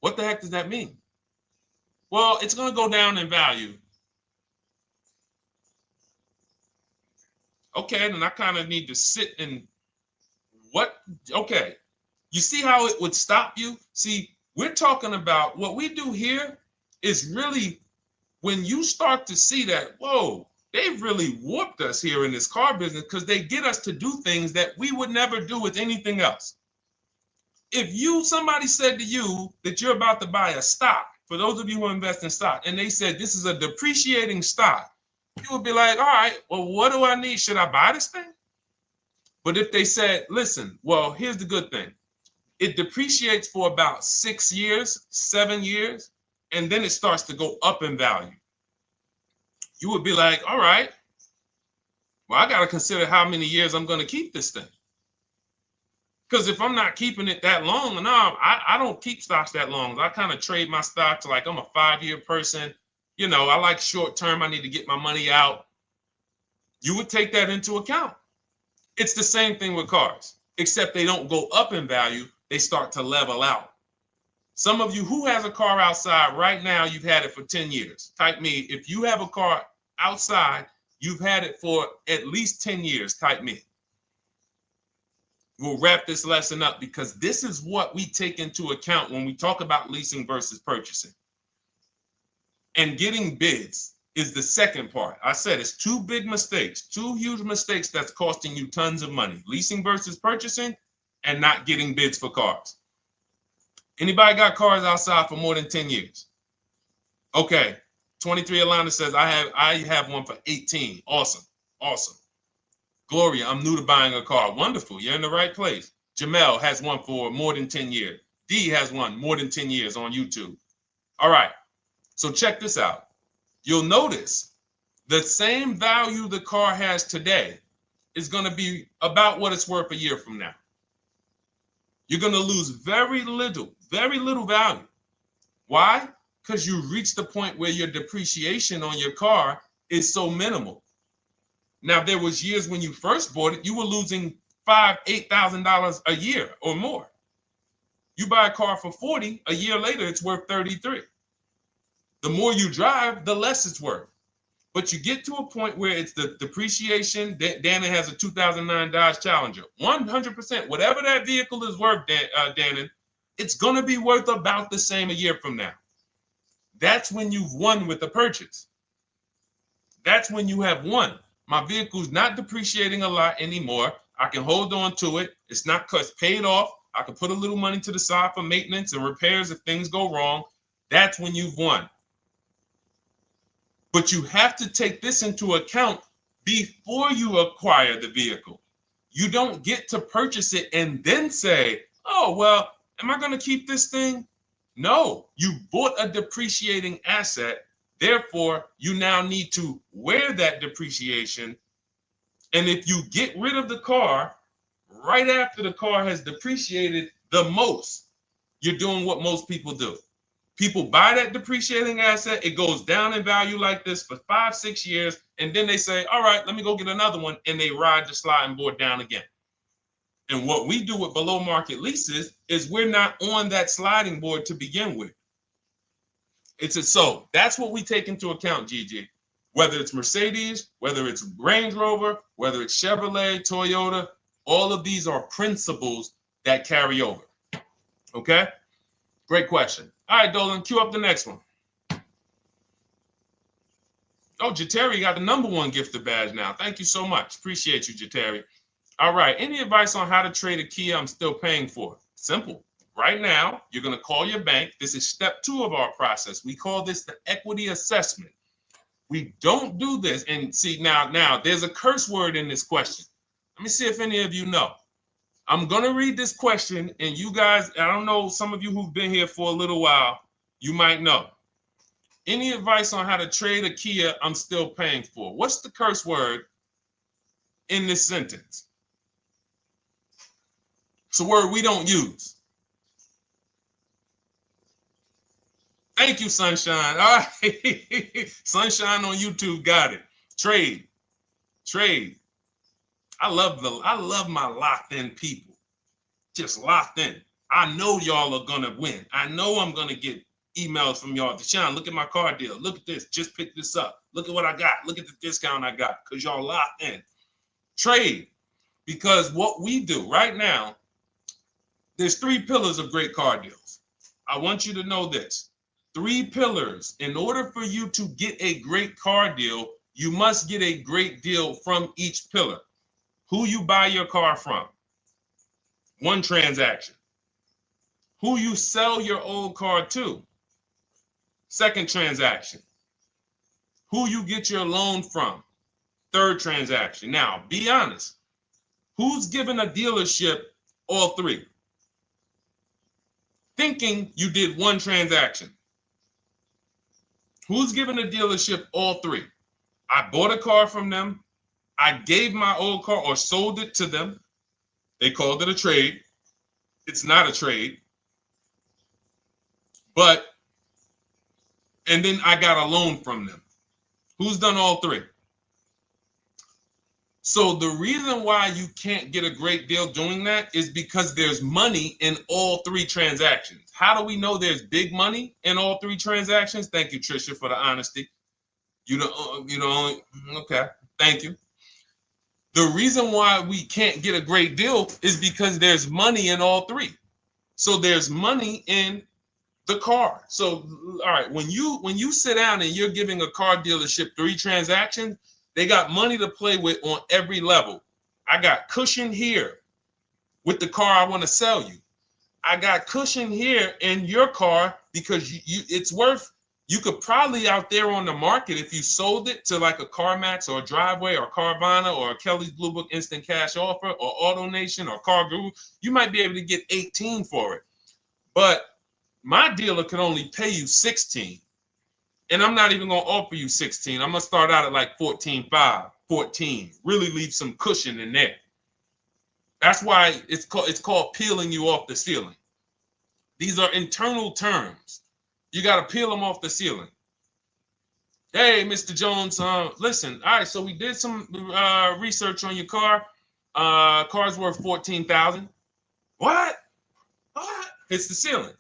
what the heck does that mean? Well, it's going to go down in value. Okay, then I kind of need to sit and okay. You see how it would stop you? See, we're talking about what we do here is really when you start to see that, whoa, they've really warped us here in this car business because they get us to do things that we would never do with anything else. If somebody said to you that you're about to buy a stock, for those of you who invest in stock, and they said this is a depreciating stock, you would be like, all right, well, what do I need? Should I buy this thing? But if they said, listen, well, here's the good thing. It depreciates for about 6 years, 7 years, and then it starts to go up in value. You would be like, all right, well, I got to consider how many years I'm going to keep this thing. Because if I'm not keeping it that long, no, I don't keep stocks that long. I kind of trade my stocks like I'm a 5-year person. You know, I like short term. I need to get my money out. You would take that into account. It's the same thing with cars, except they don't go up in value. They start to level out. Some of you who has a car outside right now, you've had it for 10 years. Type me. If you have a car outside, you've had it for at least 10 years. Type me. We'll wrap this lesson up because this is what we take into account when we talk about leasing versus purchasing. And getting bids is the second part. I said it's 2 big mistakes, 2 huge mistakes that's costing you tons of money. Leasing versus purchasing and not getting bids for cars. Anybody got cars outside for more than 10 years? Okay, 23 Alana says, I have one for 18. Awesome. Awesome. Gloria, I'm new to buying a car. Wonderful. You're in the right place. Jamel has one for more than 10 years. D has one more than 10 years on YouTube. All right. So check this out. You'll notice the same value the car has today is going to be about what it's worth a year from now. You're going to lose very little value. Why? Because you reach the point where your depreciation on your car is so minimal. Now, there was years when you first bought it, you were losing $5,000, $8,000 a year or more. You buy a car for 40, a year later, it's worth 33. The more you drive, the less it's worth. But you get to a point where it's the depreciation. Dannon has a 2009 Dodge Challenger. 100%, whatever that vehicle is worth, Dannon, it's going to be worth about the same a year from now. That's when you've won with the purchase. That's when you have won. My vehicle's not depreciating a lot anymore. I can hold on to it. It's not because it's paid off. I can put a little money to the side for maintenance and repairs if things go wrong. That's when you've won. But you have to take this into account before you acquire the vehicle. You don't get to purchase it and then say, oh, well, am I going to keep this thing? No, you bought a depreciating asset. Therefore, you now need to wear that depreciation. And if you get rid of the car right after the car has depreciated the most, you're doing what most people do. People buy that depreciating asset. It goes down in value like this for 5-6 years. And then they say, all right, let me go get another one. And they ride the sliding board down again. And what we do with below market leases is we're not on that sliding board to begin with. So that's what we take into account, Gigi. Whether it's Mercedes, whether it's Range Rover, whether it's Chevrolet, Toyota, all of these are principles that carry over. Okay? Great question. All right, Dolan, cue up the next one. Oh, Jateri got the #1 gifted badge now. Thank you so much. Appreciate you, Jateri. All right. Any advice on how to trade a Kia I'm still paying for? Simple. Right now, you're going to call your bank. This is step 2 of our process. We call this the equity assessment. We don't do this. And see, now there's a curse word in this question. Let me see if any of you know. I'm going to read this question, and you guys, I don't know, some of you who've been here for a little while, you might know. Any advice on how to trade a Kia I'm still paying for? What's the curse word in this sentence? It's a word we don't use. Thank you, Sunshine. All right. Sunshine on YouTube got it. Trade. I love my locked in people. Just locked in. I know y'all are gonna win. I know I'm gonna get emails from y'all. Deshaun, look at my car deal. Look at this. Just pick this up. Look at what I got. Look at the discount I got. Because y'all locked in. Trade. Because what we do right now, there's 3 pillars of great car deals. I want you to know this. 3 pillars. In order for you to get a great car deal, you must get a great deal from each pillar. Who you buy your car from. 1 transaction. Who you sell your old car to. 2nd transaction. Who you get your loan from. 3rd transaction. Now, be honest. Who's giving a dealership all 3? Thinking you did 1 transaction. Who's giving a dealership all 3? I bought a car from them. I gave my old car or sold it to them. They called it a trade. It's not a trade. And then I got a loan from them. Who's done all 3? So the reason why you can't get a great deal doing that is because there's money in all 3 transactions. How do we know there's big money in all 3 transactions? Thank you, Trisha, for the honesty. You know, okay, thank you. The reason why we can't get a great deal is because there's money in all 3. So there's money in the car. So, all right, when you sit down and you're giving a car dealership 3 transactions, they got money to play with on every level. I got cushion here with the car I want to sell you. I got cushion here in your car because it's worth You could probably out there on the market, if you sold it to like a CarMax or a Driveway or Carvana or a Kelly's Blue Book Instant Cash Offer or AutoNation or Car Guru, you might be able to get 18 for it. But my dealer could only pay you 16. And I'm not even going to offer you 16. I'm going to start out at like 14.5, 14. Really leave some cushion in there. That's why it's called peeling you off the ceiling. These are internal terms. You got to peel them off the ceiling. Hey, Mr. Jones, listen. All right, so we did some research on your car. Car's worth $14,000. What? Hits the ceiling.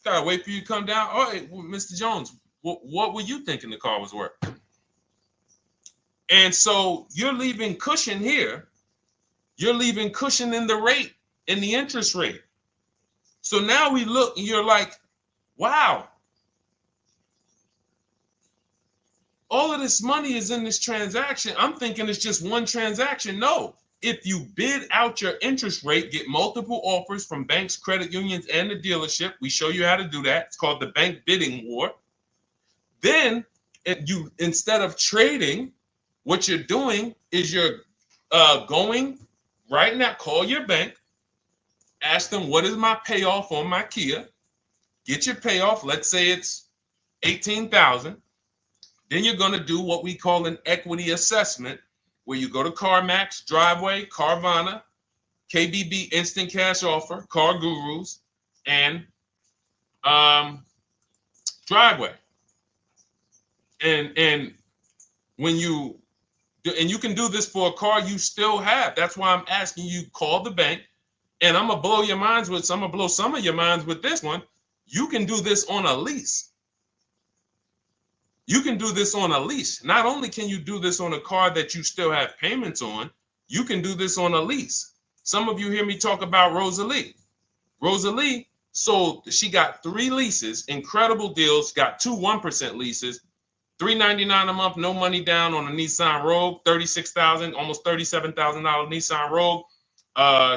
Gotta wait for you to come down. All right, well, Mr. Jones, what were you thinking the car was worth? And so you're leaving cushion here. You're leaving cushion in the rate, in the interest rate. So now we look and you're like, wow, all of this money is in this transaction. I'm thinking it's just one transaction. No, if you bid out your interest rate, get multiple offers from banks, credit unions, and the dealership. We show you how to do that. It's called the bank bidding war. Then you, instead of trading, what you're doing is you're going right now, call your bank, ask them, what is my payoff on my Kia? Get your payoff. Let's say it's $18,000. Then you're going to do what we call an equity assessment, where you go to CarMax, Driveway, Carvana, KBB Instant Cash Offer, Car Gurus, and Driveway. And when you do, and you can do this for a car you still have. That's why I'm asking you, call the bank. And I'm gonna blow your minds with, I'm gonna blow some of your minds with this one. You can do this on a lease. You can do this on a lease. Not only can you do this on a car that you still have payments on, you can do this on a lease. Some of you hear me talk about Rosalie. Rosalie sold, she got 3 leases, incredible deals, got 2 1% leases, $399 a month, no money down on a Nissan Rogue, $36,000, almost $37,000 Nissan Rogue.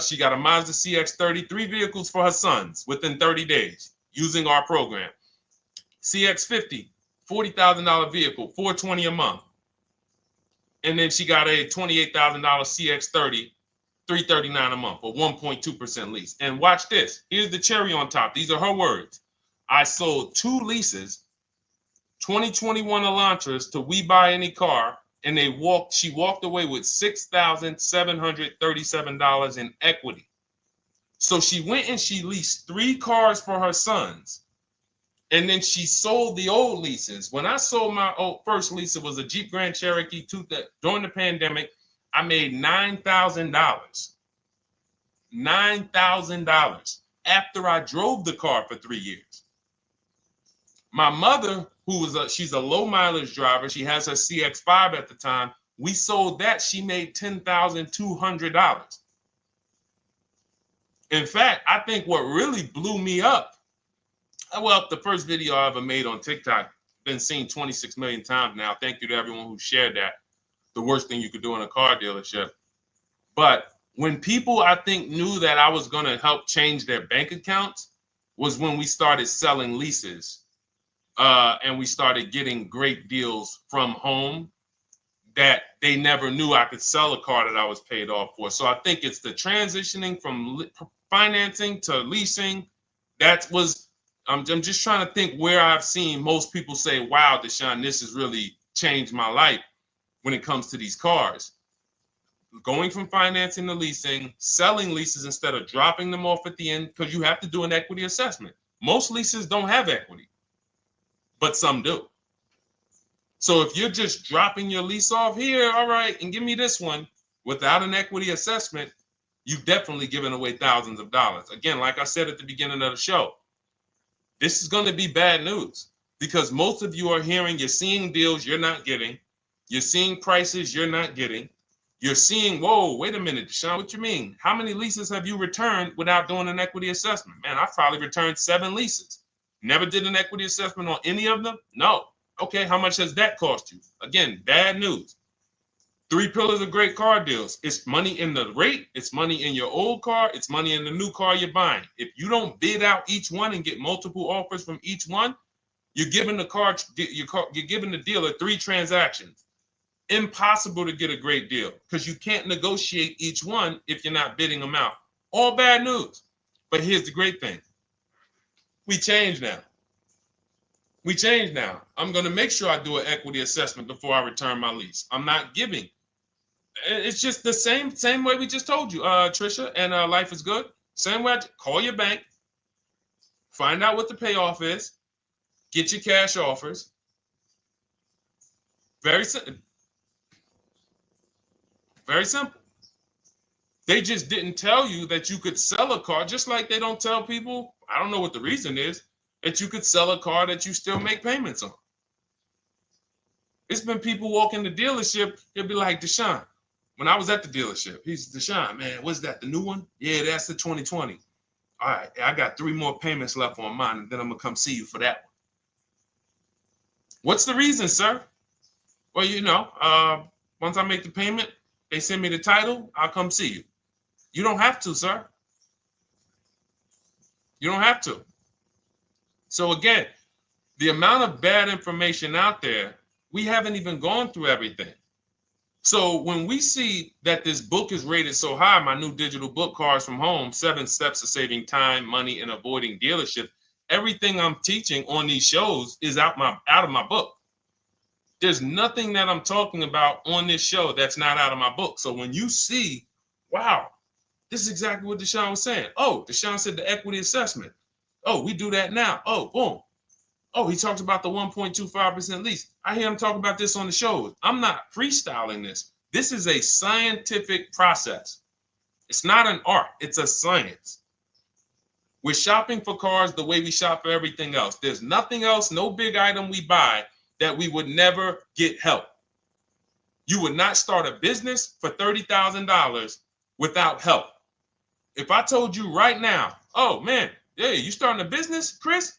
She got a Mazda CX-30, 3 vehicles for her sons within 30 days using our program. CX-50, $40,000 vehicle, $420 a month. And then she got a $28,000 CX-30, $339 a month, or 1.2% lease. And watch this. Here's the cherry on top. These are her words. I sold 2 leases, 2021 Elantras, to We Buy Any Car, and she walked away with $6,737 in equity. So she went and she leased 3 cars for her sons. And then she sold the old leases. When I sold my first lease, it was a Jeep Grand Cherokee during the pandemic. I made $9,000. $9,000 after I drove the car for 3 years. My mother, she's a low mileage driver. She has her CX-5 at the time. We sold that. She made $10,200. In fact, I think what really blew me up, well, the first video I ever made on TikTok, been seen 26 million times now. Thank you to everyone who shared that. The worst thing you could do in a car dealership. But when people, I think, knew that I was going to help change their bank accounts was when we started selling leases. And we started getting great deals from home that they never knew I could sell a car that I was paid off for. So I think it's the transitioning from financing to leasing. I'm just trying to think where I've seen most people say, wow, Deshone, this has really changed my life when it comes to these cars. Going from financing to leasing, selling leases instead of dropping them off at the end, because you have to do an equity assessment. Most leases don't have equity, but some do. So if you're just dropping your lease off here, all right, and give me this one without an equity assessment, you've definitely given away thousands of dollars. Again, like I said at the beginning of the show, this is going to be bad news because most of you are hearing, you're seeing deals you're not getting. You're seeing prices you're not getting. You're seeing, whoa, wait a minute, Deshone, what you mean? How many leases have you returned without doing an equity assessment? Man, I've probably returned 7 leases. Never did an equity assessment on any of them? No. Okay, how much has that cost you? Again, bad news. Three pillars of great car deals. It's money in the rate, it's money in your old car, it's money in the new car you're buying. If you don't bid out each one and get multiple offers from each one, you're giving you're giving the dealer 3 transactions. Impossible to get a great deal because you can't negotiate each one if you're not bidding them out. All bad news. But here's the great thing. We change now. We change now. I'm going to make sure I do an equity assessment before I return my lease. I'm not giving. It's just the same way we just told you, Trisha, and Life is Good. Same way. Call your bank, find out what the payoff is, get your cash offers. Very simple. Very simple. They just didn't tell you that you could sell a car, just like they don't tell people, I don't know what the reason is, that you could sell a car that you still make payments on. It's been people walk in the dealership, they'll be like, Deshone, when I was at the dealership, he's Deshone, man, what's that, the new one? Yeah, that's the 2020. All right, I got 3 more payments left on mine, and then I'm going to come see you for that one. What's the reason, sir? Well, you know, once I make the payment, they send me the title, I'll come see you. You don't have to, sir. You don't have to. So again, the amount of bad information out there, we haven't even gone through everything. So when we see that this book is rated so high, my new digital book, Cars from Home, 7 Steps to Saving Time, Money, and Avoiding Dealership, everything I'm teaching on these shows is out of my book. There's nothing that I'm talking about on this show that's not out of my book. So when you see, wow, this is exactly what Deshone was saying. Oh, Deshone said the equity assessment. Oh, we do that now. Oh, boom. Oh, he talks about the 1.25% lease. I hear him talk about this on the shows. I'm not freestyling this. This is a scientific process. It's not an art. It's a science. We're shopping for cars the way we shop for everything else. There's nothing else, no big item we buy that we would never get help. You would not start a business for $30,000 without help. If I told you right now, oh man, yeah, you starting a business, Chris?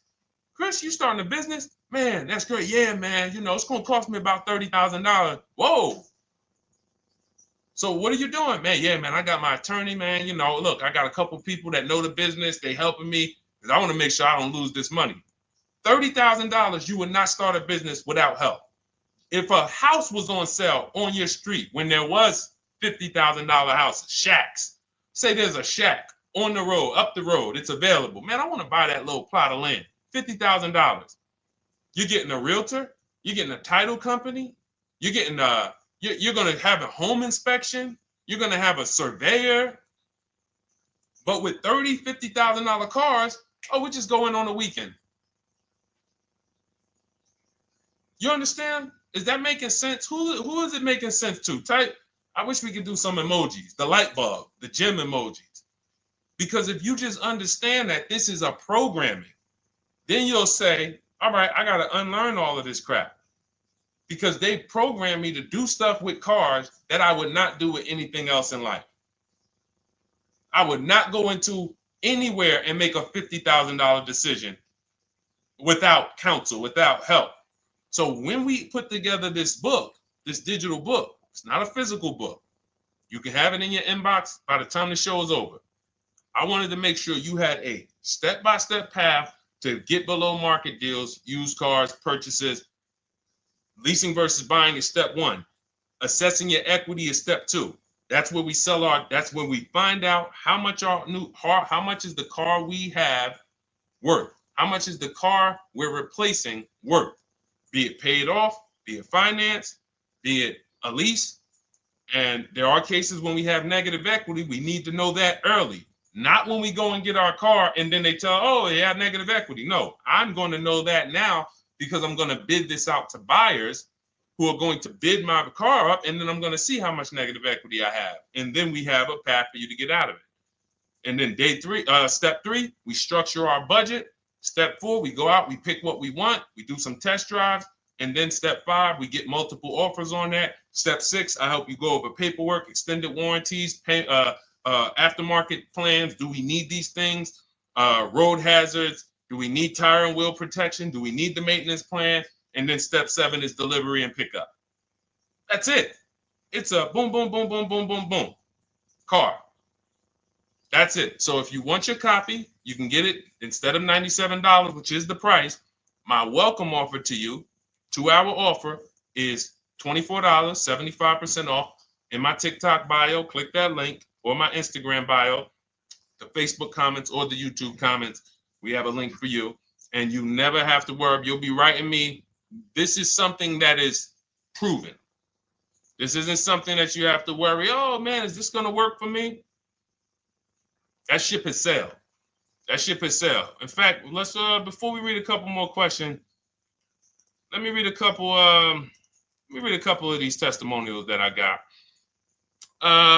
Chris, you starting a business? Man, that's great. Yeah, man, you know, it's going to cost me about $30,000. Whoa. So what are you doing? Man, yeah, man, I got my attorney, man. You know, look, I got a couple people that know the business. They helping me because I want to make sure I don't lose this money. $30,000, you would not start a business without help. If a house was on sale on your street when there was $50,000 houses, shacks, say there's a shack on the road, up the road, it's available. Man, I want to buy that little plot of land, $50,000. You're getting a realtor, you're getting a title company, you're getting you're going to have a home inspection, you're going to have a surveyor. But with $50,000 cars, oh, we just go in on a weekend. You understand? Is that making sense? Who is it making sense to? Type. I wish we could do some emojis, the light bulb, the gym emojis. Because if you just understand that this is a programming, then you'll say, all right, I got to unlearn all of this crap. Because they programmed me to do stuff with cars that I would not do with anything else in life. I would not go into anywhere and make a $50,000 decision without counsel, without help. So when we put together this book, this digital book, it's not a physical book. You can have it in your inbox by the time the show is over. I wanted to make sure you had a step-by-step path to get below market deals, used cars, purchases. Leasing versus buying is step 1. Assessing your equity is step 2. That's where we that's where we find out how much how much is the car we have worth? How much is the car we're replacing worth? Be it paid off, be it financed, be it a lease. And there are cases when we have negative equity, we need to know that early. Not when we go and get our car and then they tell, oh, you have negative equity. No, I'm going to know that now because I'm going to bid this out to buyers who are going to bid my car up, and then I'm going to see how much negative equity I have. And then we have a path for you to get out of it. And then step 3, we structure our budget. Step 4, we go out, we pick what we want, we do some test drives. And then step 5, we get multiple offers on that. Step 6, I help you go over paperwork, extended warranties, aftermarket plans. Do we need these things? Road hazards. Do we need tire and wheel protection? Do we need the maintenance plan? And then step 7 is delivery and pickup. That's it. It's a boom, boom, boom, boom, boom, boom, boom car. That's it. So if you want your copy, you can get it instead of $97, which is the price. My welcome offer to you, 2-hour offer, is $24, 75% off. In my TikTok bio, click that link, or my Instagram bio, the Facebook comments or the YouTube comments. We have a link for you, and you never have to worry. You'll be writing me. This is something that is proven. This isn't something that you have to worry. Oh man, is this going to work for me? That ship has sailed. That ship has sailed. In fact, let's before we read a couple more questions, let me read a couple. Of these testimonials that I got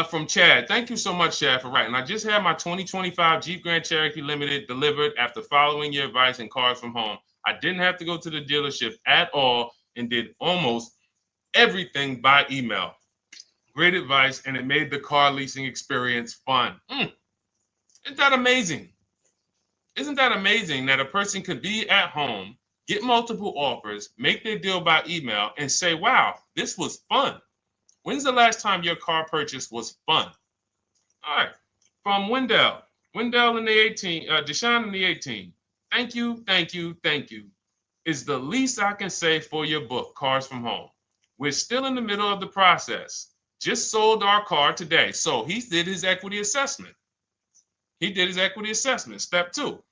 from Chad. Thank you so much, Chad, for writing. I just had my 2025 Jeep Grand Cherokee Limited delivered after following your advice and Cars from Home. I didn't have to go to the dealership at all and did almost everything by email. Great advice, and it made the car leasing experience fun. Isn't that amazing? Isn't that amazing that a person could be at home, get multiple offers, make their deal by email, and say, wow, this was fun. When's the last time your car purchase was fun? All right. From Wendell. Wendell in the 18, Deshone in the 18. Thank you, thank you, thank you. Is the least I can say for your book, Cars from Home. We're still in the middle of the process. Just sold our car today. So he did his equity assessment. Step 2.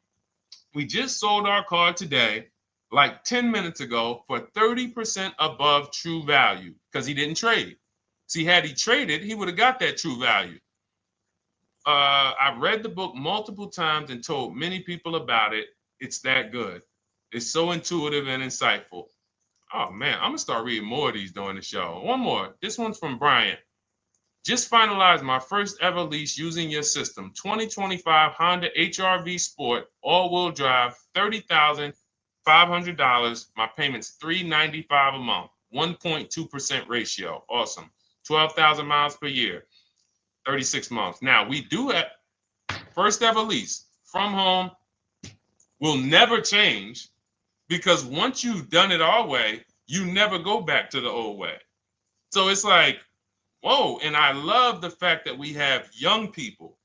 We just sold our car today, like 10 minutes ago, for 30% above true value because he didn't trade. See, had he traded, he would have got that true value. I've read the book multiple times and told many people about it. It's that good. It's so intuitive and insightful. Oh, man, I'm going to start reading more of these during the show. One more. This one's from Brian. Just finalized my first ever lease using your system. 2025 Honda HR-V Sport, all-wheel drive, $30,500. My payment's $395 a month, 1.2% ratio. Awesome. 12,000 miles per year, 36 months. Now, we do have first ever lease from home. Will never change because once you've done it our way, you never go back to the old way. So it's like, whoa, and I love the fact that we have young people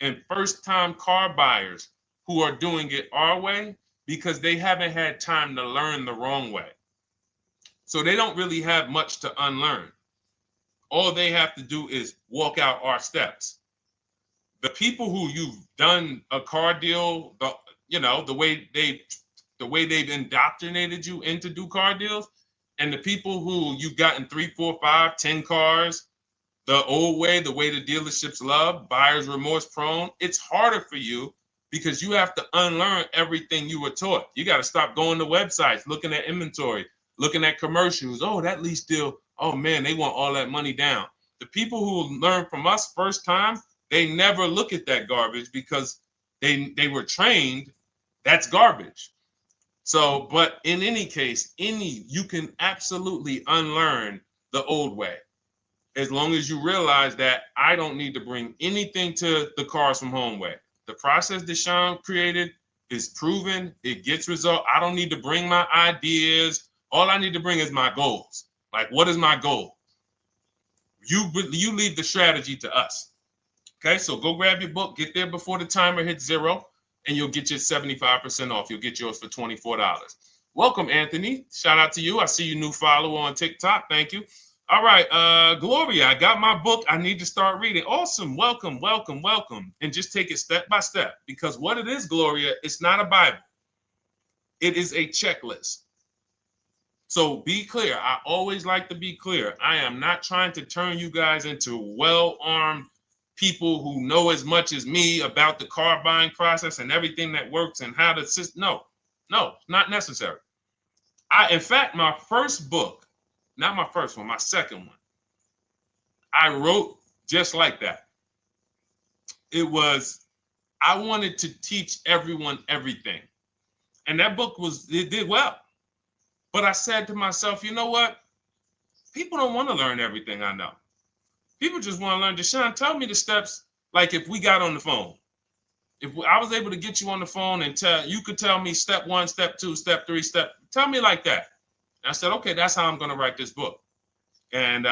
and first-time car buyers who are doing it our way because they haven't had time to learn the wrong way. So they don't really have much to unlearn. All they have to do is walk out our steps. The people who you've done a car deal, the way they've indoctrinated you into do car deals, and the people who you've gotten 3, 4, 5, 10 cars, the old way, the way the dealerships love, buyer's remorse prone, it's harder for you because you have to unlearn everything you were taught. You got to stop going to websites, looking at inventory, looking at commercials. Oh, that lease deal. Oh, man, they want all that money down. The people who learn from us first time, they never look at that garbage because they were trained that's garbage. So, but in any case, you can absolutely unlearn the old way. As long as you realize that I don't need to bring anything to the Cars from Home way. The process Deshone created is proven. It gets result. I don't need to bring my ideas. All I need to bring is my goals. Like, what is my goal? You leave the strategy to us. Okay, so go grab your book. Get there before the timer hits 0, and you'll get your 75% off. You'll get yours for $24. Welcome, Anthony. Shout out to you. I see you new follower on TikTok. Thank you. All right, Gloria, I got my book. I need to start reading. Awesome. Welcome, welcome, welcome. And just take it step by step because what it is, Gloria, it's not a Bible. It is a checklist. So be clear. I always like to be clear. I am not trying to turn you guys into well-armed people who know as much as me about the car buying process and everything that works and how to system. No, not necessary. In fact, my first book, not my first one, my second one, I wrote just like that. I wanted to teach everyone everything. And that book it did well. But I said to myself, you know what? People don't want to learn everything I know. People just want to learn. Deshone, tell me the steps, like if we got on the phone. If I was able to get you on the phone and you could tell me step 1, step 2, step 3, tell me like that. And I said, okay, that's how I'm going to write this book. And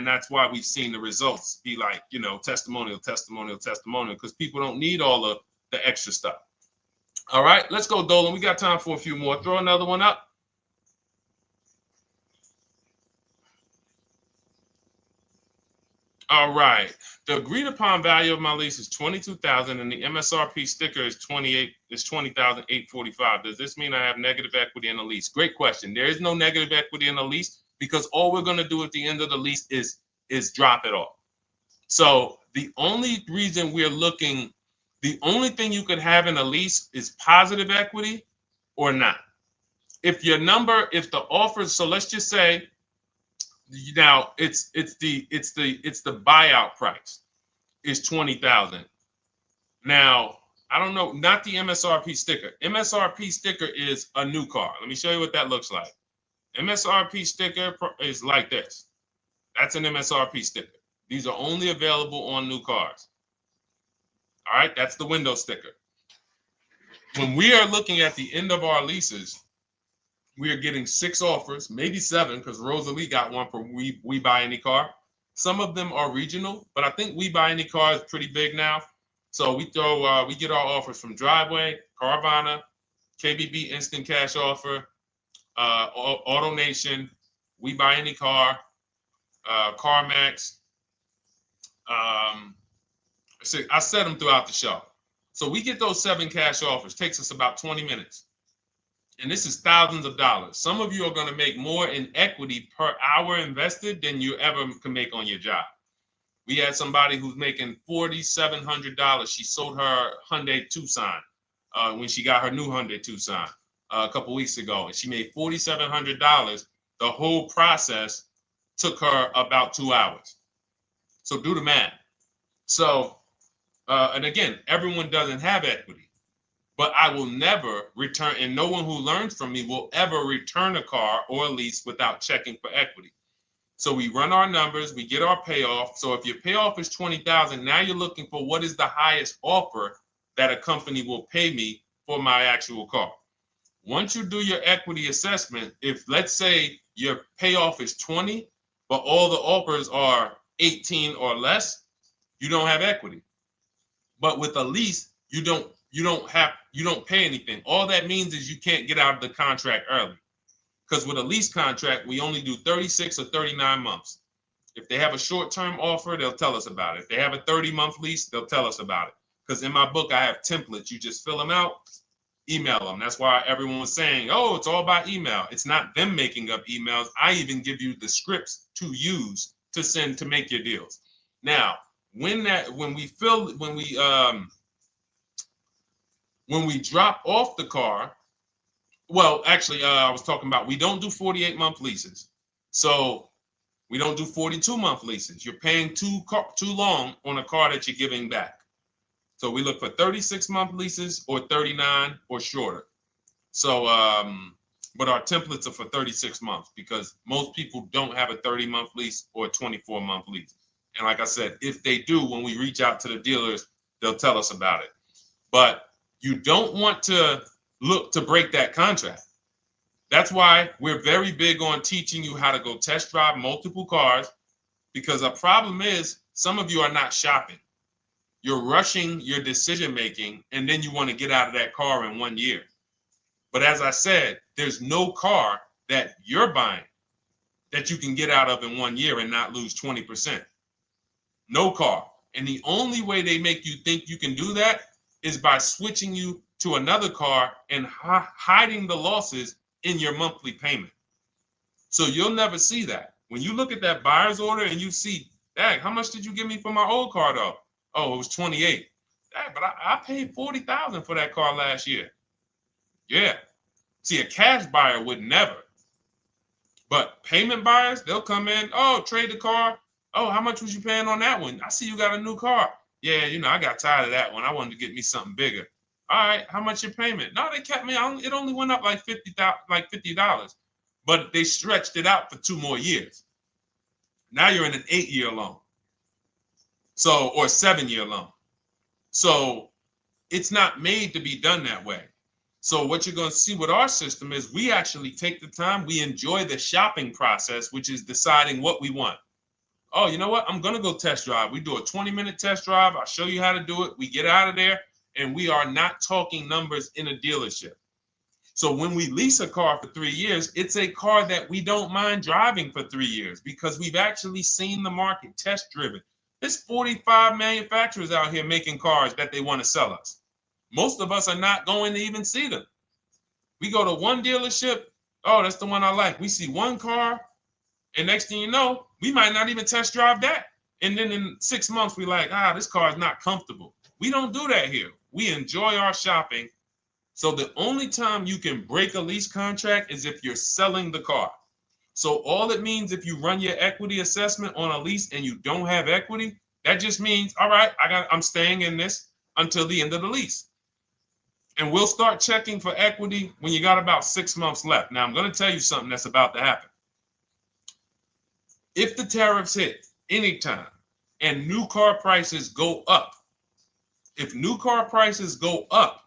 that's why we've seen the results be like, you know, testimonial, because people don't need all the extra stuff. All right, let's go, Dolan. We got time for a few more. Throw another one up. All right. The agreed upon value of my lease is $22,000, and the MSRP sticker is $20,845. Does this mean I have negative equity in the lease? Great question. There is no negative equity in the lease because all we're going to do at the end of the lease is drop it off. So the only reason we're looking, the only thing you could have in a lease is positive equity or not. If your number, if the offer, so let's just say now it's the buyout price is 20,000. Now, I don't know, not the MSRP sticker. MSRP sticker is a new car. Let me show you what that looks like. MSRP sticker is like this. That's an MSRP sticker. These are only available on new cars. All right, that's the window sticker. When we are looking at the end of our leases, we are getting 6 offers, maybe 7, because Rosalie got one for We Buy Any Car. Some of them are regional, but I think We Buy Any Car is pretty big now. So we get our offers from Driveway, Carvana, KBB Instant Cash Offer, AutoNation, We Buy Any Car, CarMax. I set them throughout the show. So we get those 7 cash offers. Takes us about 20 minutes. And this is thousands of dollars. Some of you are going to make more in equity per hour invested than you ever can make on your job. We had somebody who's making $4,700. She sold her Hyundai Tucson when she got her new Hyundai Tucson a couple weeks ago. And she made $4,700. The whole process took her about 2 hours. So do the math. So, and again, everyone doesn't have equity. But I will never return, and no one who learns from me will ever return a car or a lease without checking for equity. So we run our numbers, we get our payoff. So if your payoff is $20,000, now you're looking for what is the highest offer that a company will pay me for my actual car. Once you do your equity assessment, if let's say your payoff is 20, but all the offers are 18 or less, you don't have equity. But with a lease, you don't pay anything. All that means is you can't get out of the contract early. Because with a lease contract, we only do 36 or 39 months. If they have a short-term offer, they'll tell us about it. If they have a 30-month lease, they'll tell us about it. Because in my book, I have templates. You just fill them out, email them. That's why everyone was saying, oh, it's all by email. It's not them making up emails. I even give you the scripts to use to send to make your deals. Now, when we drop off the car, well, actually, I was talking about we don't do 48-month leases. So we don't do 42-month leases. You're paying too long on a car that you're giving back. So we look for 36-month leases or 39 or shorter. So, but our templates are for 36 months because most people don't have a 30-month lease or a 24-month lease. And like I said, if they do, when we reach out to the dealers, they'll tell us about it. But you don't want to look to break that contract. That's why we're very big on teaching you how to go test drive multiple cars, because a problem is some of you are not shopping. You're rushing your decision making, and then you want to get out of that car in 1 year. But as I said, there's no car that you're buying that you can get out of in 1 year and not lose 20%. No car. And the only way they make you think you can do that is by switching you to another car and hiding the losses in your monthly payment. So you'll never see that. When you look at that buyer's order and you see, dang, how much did you give me for my old car though? Oh, it was 28. Dang, but I paid 40,000 for that car last year. Yeah. See, a cash buyer would never. But payment buyers, they'll come in, oh, trade the car. Oh, how much was you paying on that one? I see you got a new car. Yeah, I got tired of that one. I wanted to get me something bigger. All right, how much your payment? No, they kept me on. It only went up like $50, but they stretched it out for 2 more years. Now you're in an 8-year loan, so or 7-year loan. So it's not made to be done that way. So what you're going to see with our system is we actually take the time, we enjoy the shopping process, which is deciding what we want. Oh, you know what? I'm going to go test drive. We do a 20-minute test drive. I'll show you how to do it. We get out of there, and we are not talking numbers in a dealership. So when we lease a car for 3 years, it's a car that we don't mind driving for 3 years because we've actually seen the market, test driven. There's 45 manufacturers out here making cars that they want to sell us. Most of us are not going to even see them. We go to one dealership. Oh, that's the one I like. We see one car, and next thing you know, we might not even test drive that. And then in 6 months, we're like, this car is not comfortable. We don't do that here. We enjoy our shopping. So the only time you can break a lease contract is if you're selling the car. So all it means if you run your equity assessment on a lease and you don't have equity, that just means, all right, I'm staying in this until the end of the lease. And we'll start checking for equity when you got about 6 months left. Now, I'm going to tell you something that's about to happen. If the tariffs hit anytime and new car prices go up, if new car prices go up,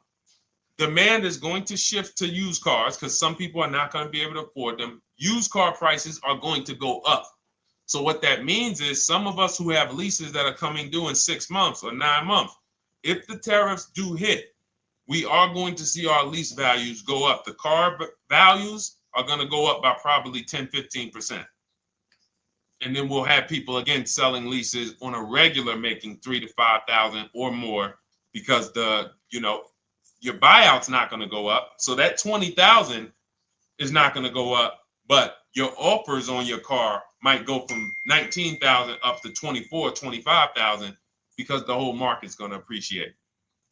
demand is going to shift to used cars because some people are not going to be able to afford them. Used car prices are going to go up. So what that means is some of us who have leases that are coming due in 6 months or 9 months, if the tariffs do hit, we are going to see our lease values go up. The car values are going to go up by probably 10, 15%. And then we'll have people, again, selling leases on a regular making 3,000 to 5,000 or more because your buyout's not going to go up. So that 20,000 is not going to go up, but your offers on your car might go from 19,000 up to 24, 25,000 because the whole market's going to appreciate.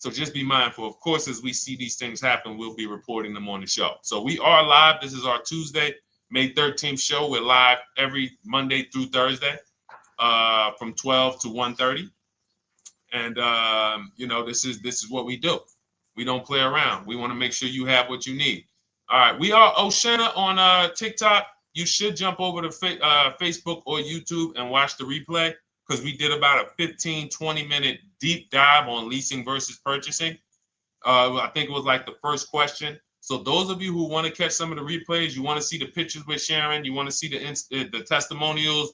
So just be mindful. Of course, as we see these things happen, we'll be reporting them on the show. So we are live. This is our Tuesday, May 13th show. We're live every Monday through Thursday from 12 to 1:30. And, this is what we do. We don't play around. We want to make sure you have what you need. All right. We are Oshena on TikTok. You should jump over to Facebook or YouTube and watch the replay because we did about a 15, 20-minute deep dive on leasing versus purchasing. I think it was like the first question. So those of you who want to catch some of the replays, you want to see the pictures with Sharon, you want to see the testimonials,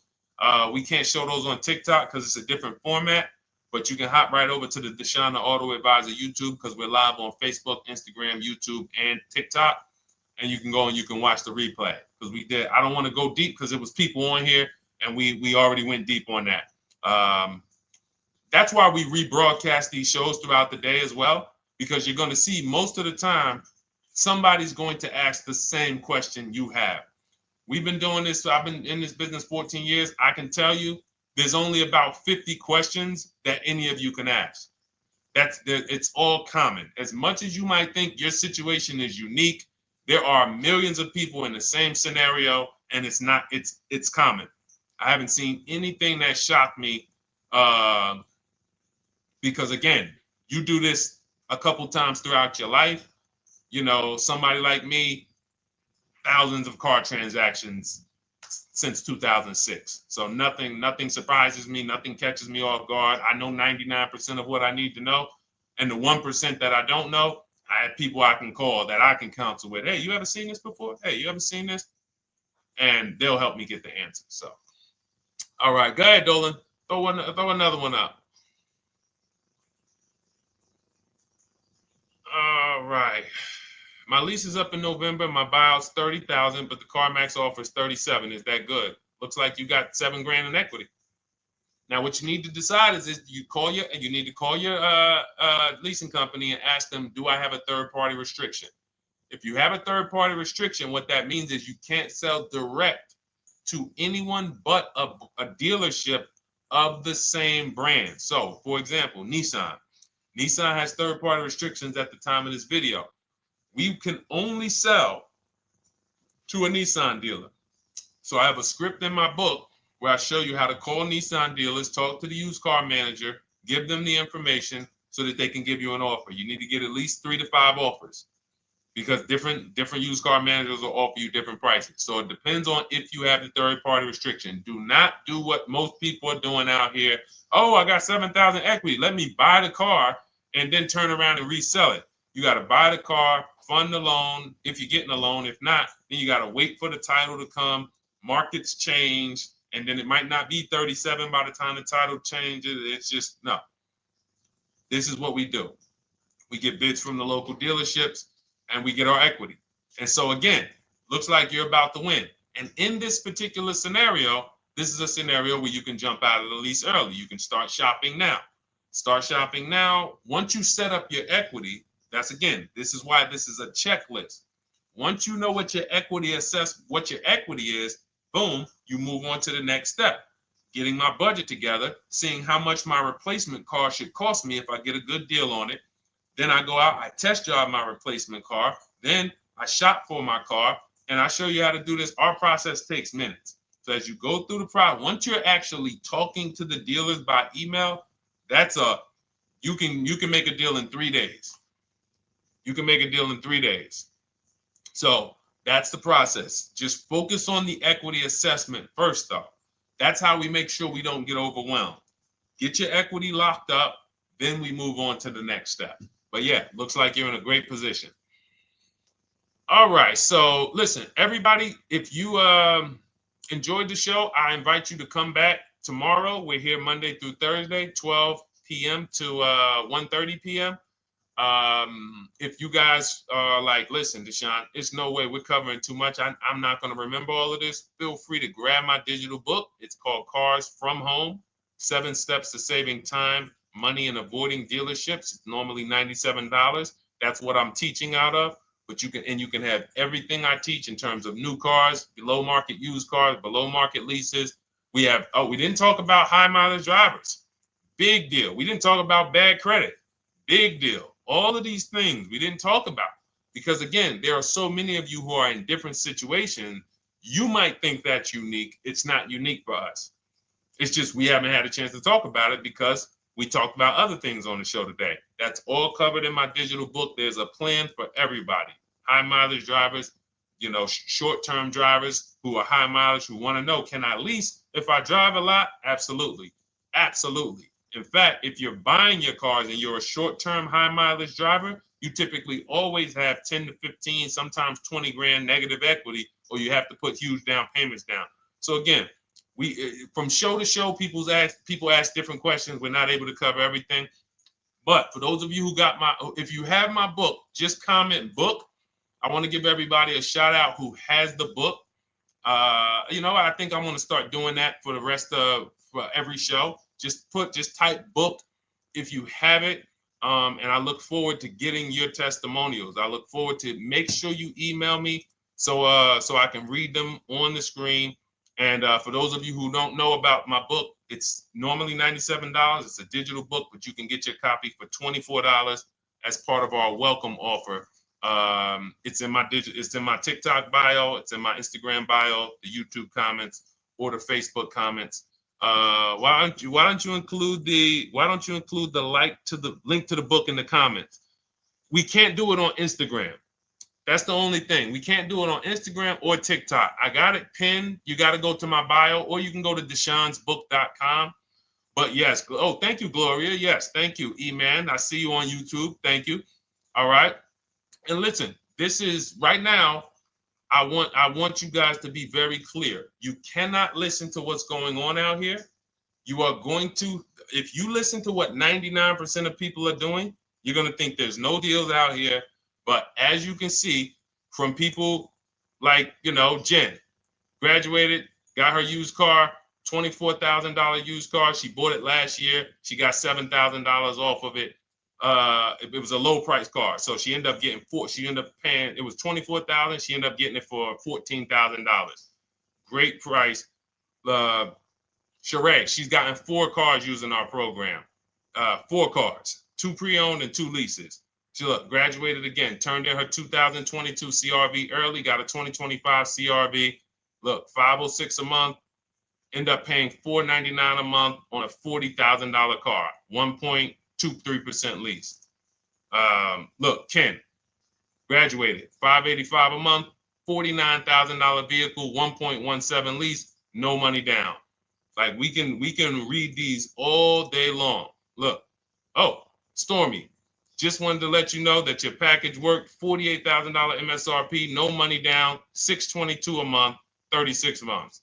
we can't show those on TikTok because it's a different format. But you can hop right over to the Deshone the Auto Advisor YouTube because we're live on Facebook, Instagram, YouTube, and TikTok. And you can go and you can watch the replay because we did. I don't want to go deep because it was people on here and we already went deep on that. That's why we rebroadcast these shows throughout the day as well, because you're going to see most of the time somebody's going to ask the same question you have. We've been doing this. So I've been in this business 14 years. I can tell you there's only about 50 questions that any of you can ask. It's all common. As much as you might think your situation is unique, there are millions of people in the same scenario, and it's common. I haven't seen anything that shocked me because, again, you do this a couple times throughout your life. Somebody like me, thousands of car transactions since 2006. So nothing surprises me. Nothing catches me off guard. I know 99% of what I need to know. And the 1% that I don't know, I have people I can call that I can counsel with. Hey, you ever seen this before? Hey, you ever seen this? And they'll help me get the answer. So, all right, go ahead, Dolan. Throw another one up. All right. My lease is up in November. My buyout's $30,000, but the CarMax offers $37,000. Is that good? Looks like you got $7,000 in equity. Now, what you need to decide is you need to call your leasing company and ask them, do I have a third-party restriction? If you have a third-party restriction, what that means is you can't sell direct to anyone but a dealership of the same brand. So, for example, Nissan. Nissan has third-party restrictions at the time of this video. We can only sell to a Nissan dealer. So I have a script in my book where I show you how to call Nissan dealers, talk to the used car manager, give them the information so that they can give you an offer. You need to get at least 3 to 5 offers because different used car managers will offer you different prices. So it depends on if you have the third-party restriction. Do not do what most people are doing out here. Oh, I got $7,000 equity. Let me buy the car and then turn around and resell it. You got to buy the car, fund the loan if you're getting a loan. If not, then you got to wait for the title to come. Markets change, and then it might not be 37 by the time the title changes. It's just, no. This is what we do. We get bids from the local dealerships, and we get our equity. And so again, looks like you're about to win. And in this particular scenario, this is a scenario where you can jump out of the lease early. You can start shopping now. Start shopping now. Once you set up your equity, this is why this is a checklist. Once you know what your equity is, boom, you move on to the next step. Getting my budget together, seeing how much my replacement car should cost me if I get a good deal on it. Then I go out, I test drive my replacement car. Then I shop for my car, and I show you how to do this. Our process takes minutes. So as you go through the process, once you're actually talking to the dealers by email, you can make a deal in 3 days. You can make a deal in 3 days. So that's the process. Just focus on the equity assessment first, though. That's how we make sure we don't get overwhelmed. Get your equity locked up, then we move on to the next step. But yeah, looks like you're in a great position. All right, so listen, everybody, if you enjoyed the show, I invite you to come back tomorrow. We're here Monday through Thursday, 12 p.m. to 1:30 p.m. If you guys are like, listen, Deshone, it's no way we're covering too much. I'm not going to remember all of this. Feel free to grab my digital book. It's called Cars from Home, 7 Steps to Saving Time, Money, and Avoiding Dealerships. It's normally $97. That's what I'm teaching out of. But you can have everything I teach in terms of new cars, below market used cars, below market leases. We didn't talk about high mileage drivers. Big deal. We didn't talk about bad credit. Big deal. All of these things we didn't talk about because, again, there are so many of you who are in different situations. You might think that's unique. It's not unique for us. It's just we haven't had a chance to talk about it because we talked about other things on the show today. That's all covered in my digital book. There's a plan for everybody. High mileage drivers, short-term drivers who are high mileage, who want to know, can I lease if I drive a lot? Absolutely. Absolutely. In fact, if you're buying your cars and you're a short-term high mileage driver, you typically always have 10 to 15, sometimes 20 grand negative equity, or you have to put huge down payments down. So again, from show to show, people ask different questions. We're not able to cover everything. But for those of you who if you have my book, just comment book. I want to give everybody a shout out who has the book. I think I'm going to start doing that for the rest of for every show. Just type book if you have it. And I look forward to getting your testimonials. I look forward to make sure you email me so I can read them on the screen. And for those of you who don't know about my book, it's normally $97. It's a digital book, but you can get your copy for $24 as part of our welcome offer. It's in my TikTok bio, it's in my Instagram bio, the YouTube comments, or the Facebook comments. Why don't you include the link to the book in the comments? We can't do it on Instagram. That's the only thing. We can't do it on Instagram or TikTok. I got it pinned. You got to go to my bio, or you can go to deshonesbook.com. But yes, thank you, Gloria. Yes, thank you, E-Man. I see you on YouTube. Thank you. All right. And listen, this is right now. I want you guys to be very clear. You cannot listen to what's going on out here. You are going to, if you listen to what 99% of people are doing, you're going to think there's no deals out here. But as you can see from people like, Jen, graduated, got her used car, $24,000 used car. She bought it last year. She got $7,000 off of it. It was a low price car. So she ended up getting paying, it was $24,000. She ended up getting it for $14,000. Great price. Sheree, she's gotten 4 cars using our program. 4 cars, 2 pre-owned and 2 leases. She graduated again, turned in her 2022 CRV early, got a 2025 CRV. Look, $506 a month, end up paying $499 a month on a $40,000 car, 1.23% lease. Look, Ken, graduated, $585 a month, $49,000 vehicle, 1.17 lease, no money down. Like we can read these all day long. Look, Stormy, Just wanted to let you know that your package worked. $48,000 MSRP, no money down, $622 a month, 36 months.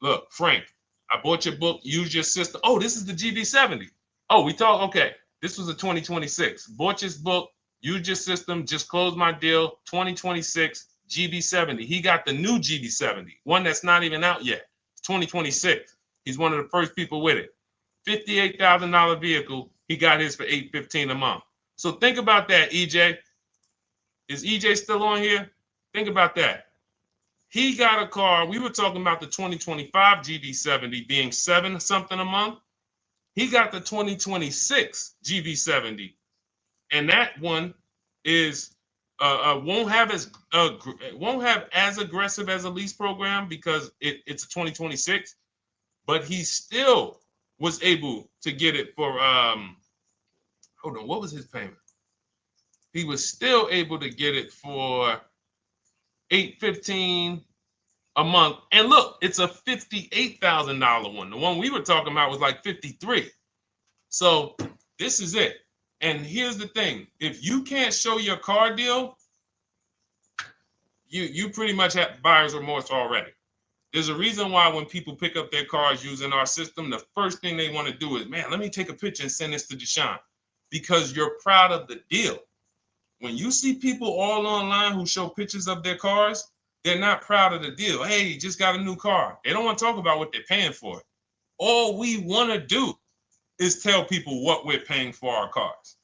Look, Frank, I bought your book, use your system. Oh, this is the GB70. Oh, we talked, okay. This was a 2026. Bought your book, use your system, just closed my deal, 2026 GB70. He got the new GB70, one that's not even out yet. 2026. He's one of the first people with it. $58,000 vehicle. He got his for $815 a month. So think about that, EJ. Is EJ still on here? Think about that. He got a car. We were talking about the 2025 GB70 being $7 something a month. He got the 2026 GB70, and that one is won't have as aggressive as a lease program because it's a 2026, but he still was able to get it for hold on, what was his payment? He was still able to get it for $815 a month. And look, it's a $58,000 one. The one we were talking about was like 53. So this is it. And here's the thing. If you can't show your car deal, you pretty much have buyer's remorse already. There's a reason why when people pick up their cars using our system, the first thing they want to do is, man, let me take a picture and send this to Deshone, because you're proud of the deal. When you see people all online who show pictures of their cars, they're not proud of the deal. Hey, just got a new car. They don't want to talk about what they're paying for. All we want to do is tell people what we're paying for our cars.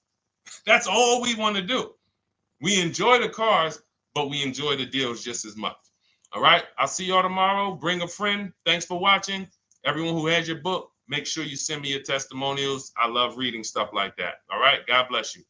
That's all we want to do. We enjoy the cars, but we enjoy the deals just as much. All right. I'll see y'all tomorrow. Bring a friend. Thanks for watching. Everyone who has your book, make sure you send me your testimonials. I love reading stuff like that. All right. God bless you.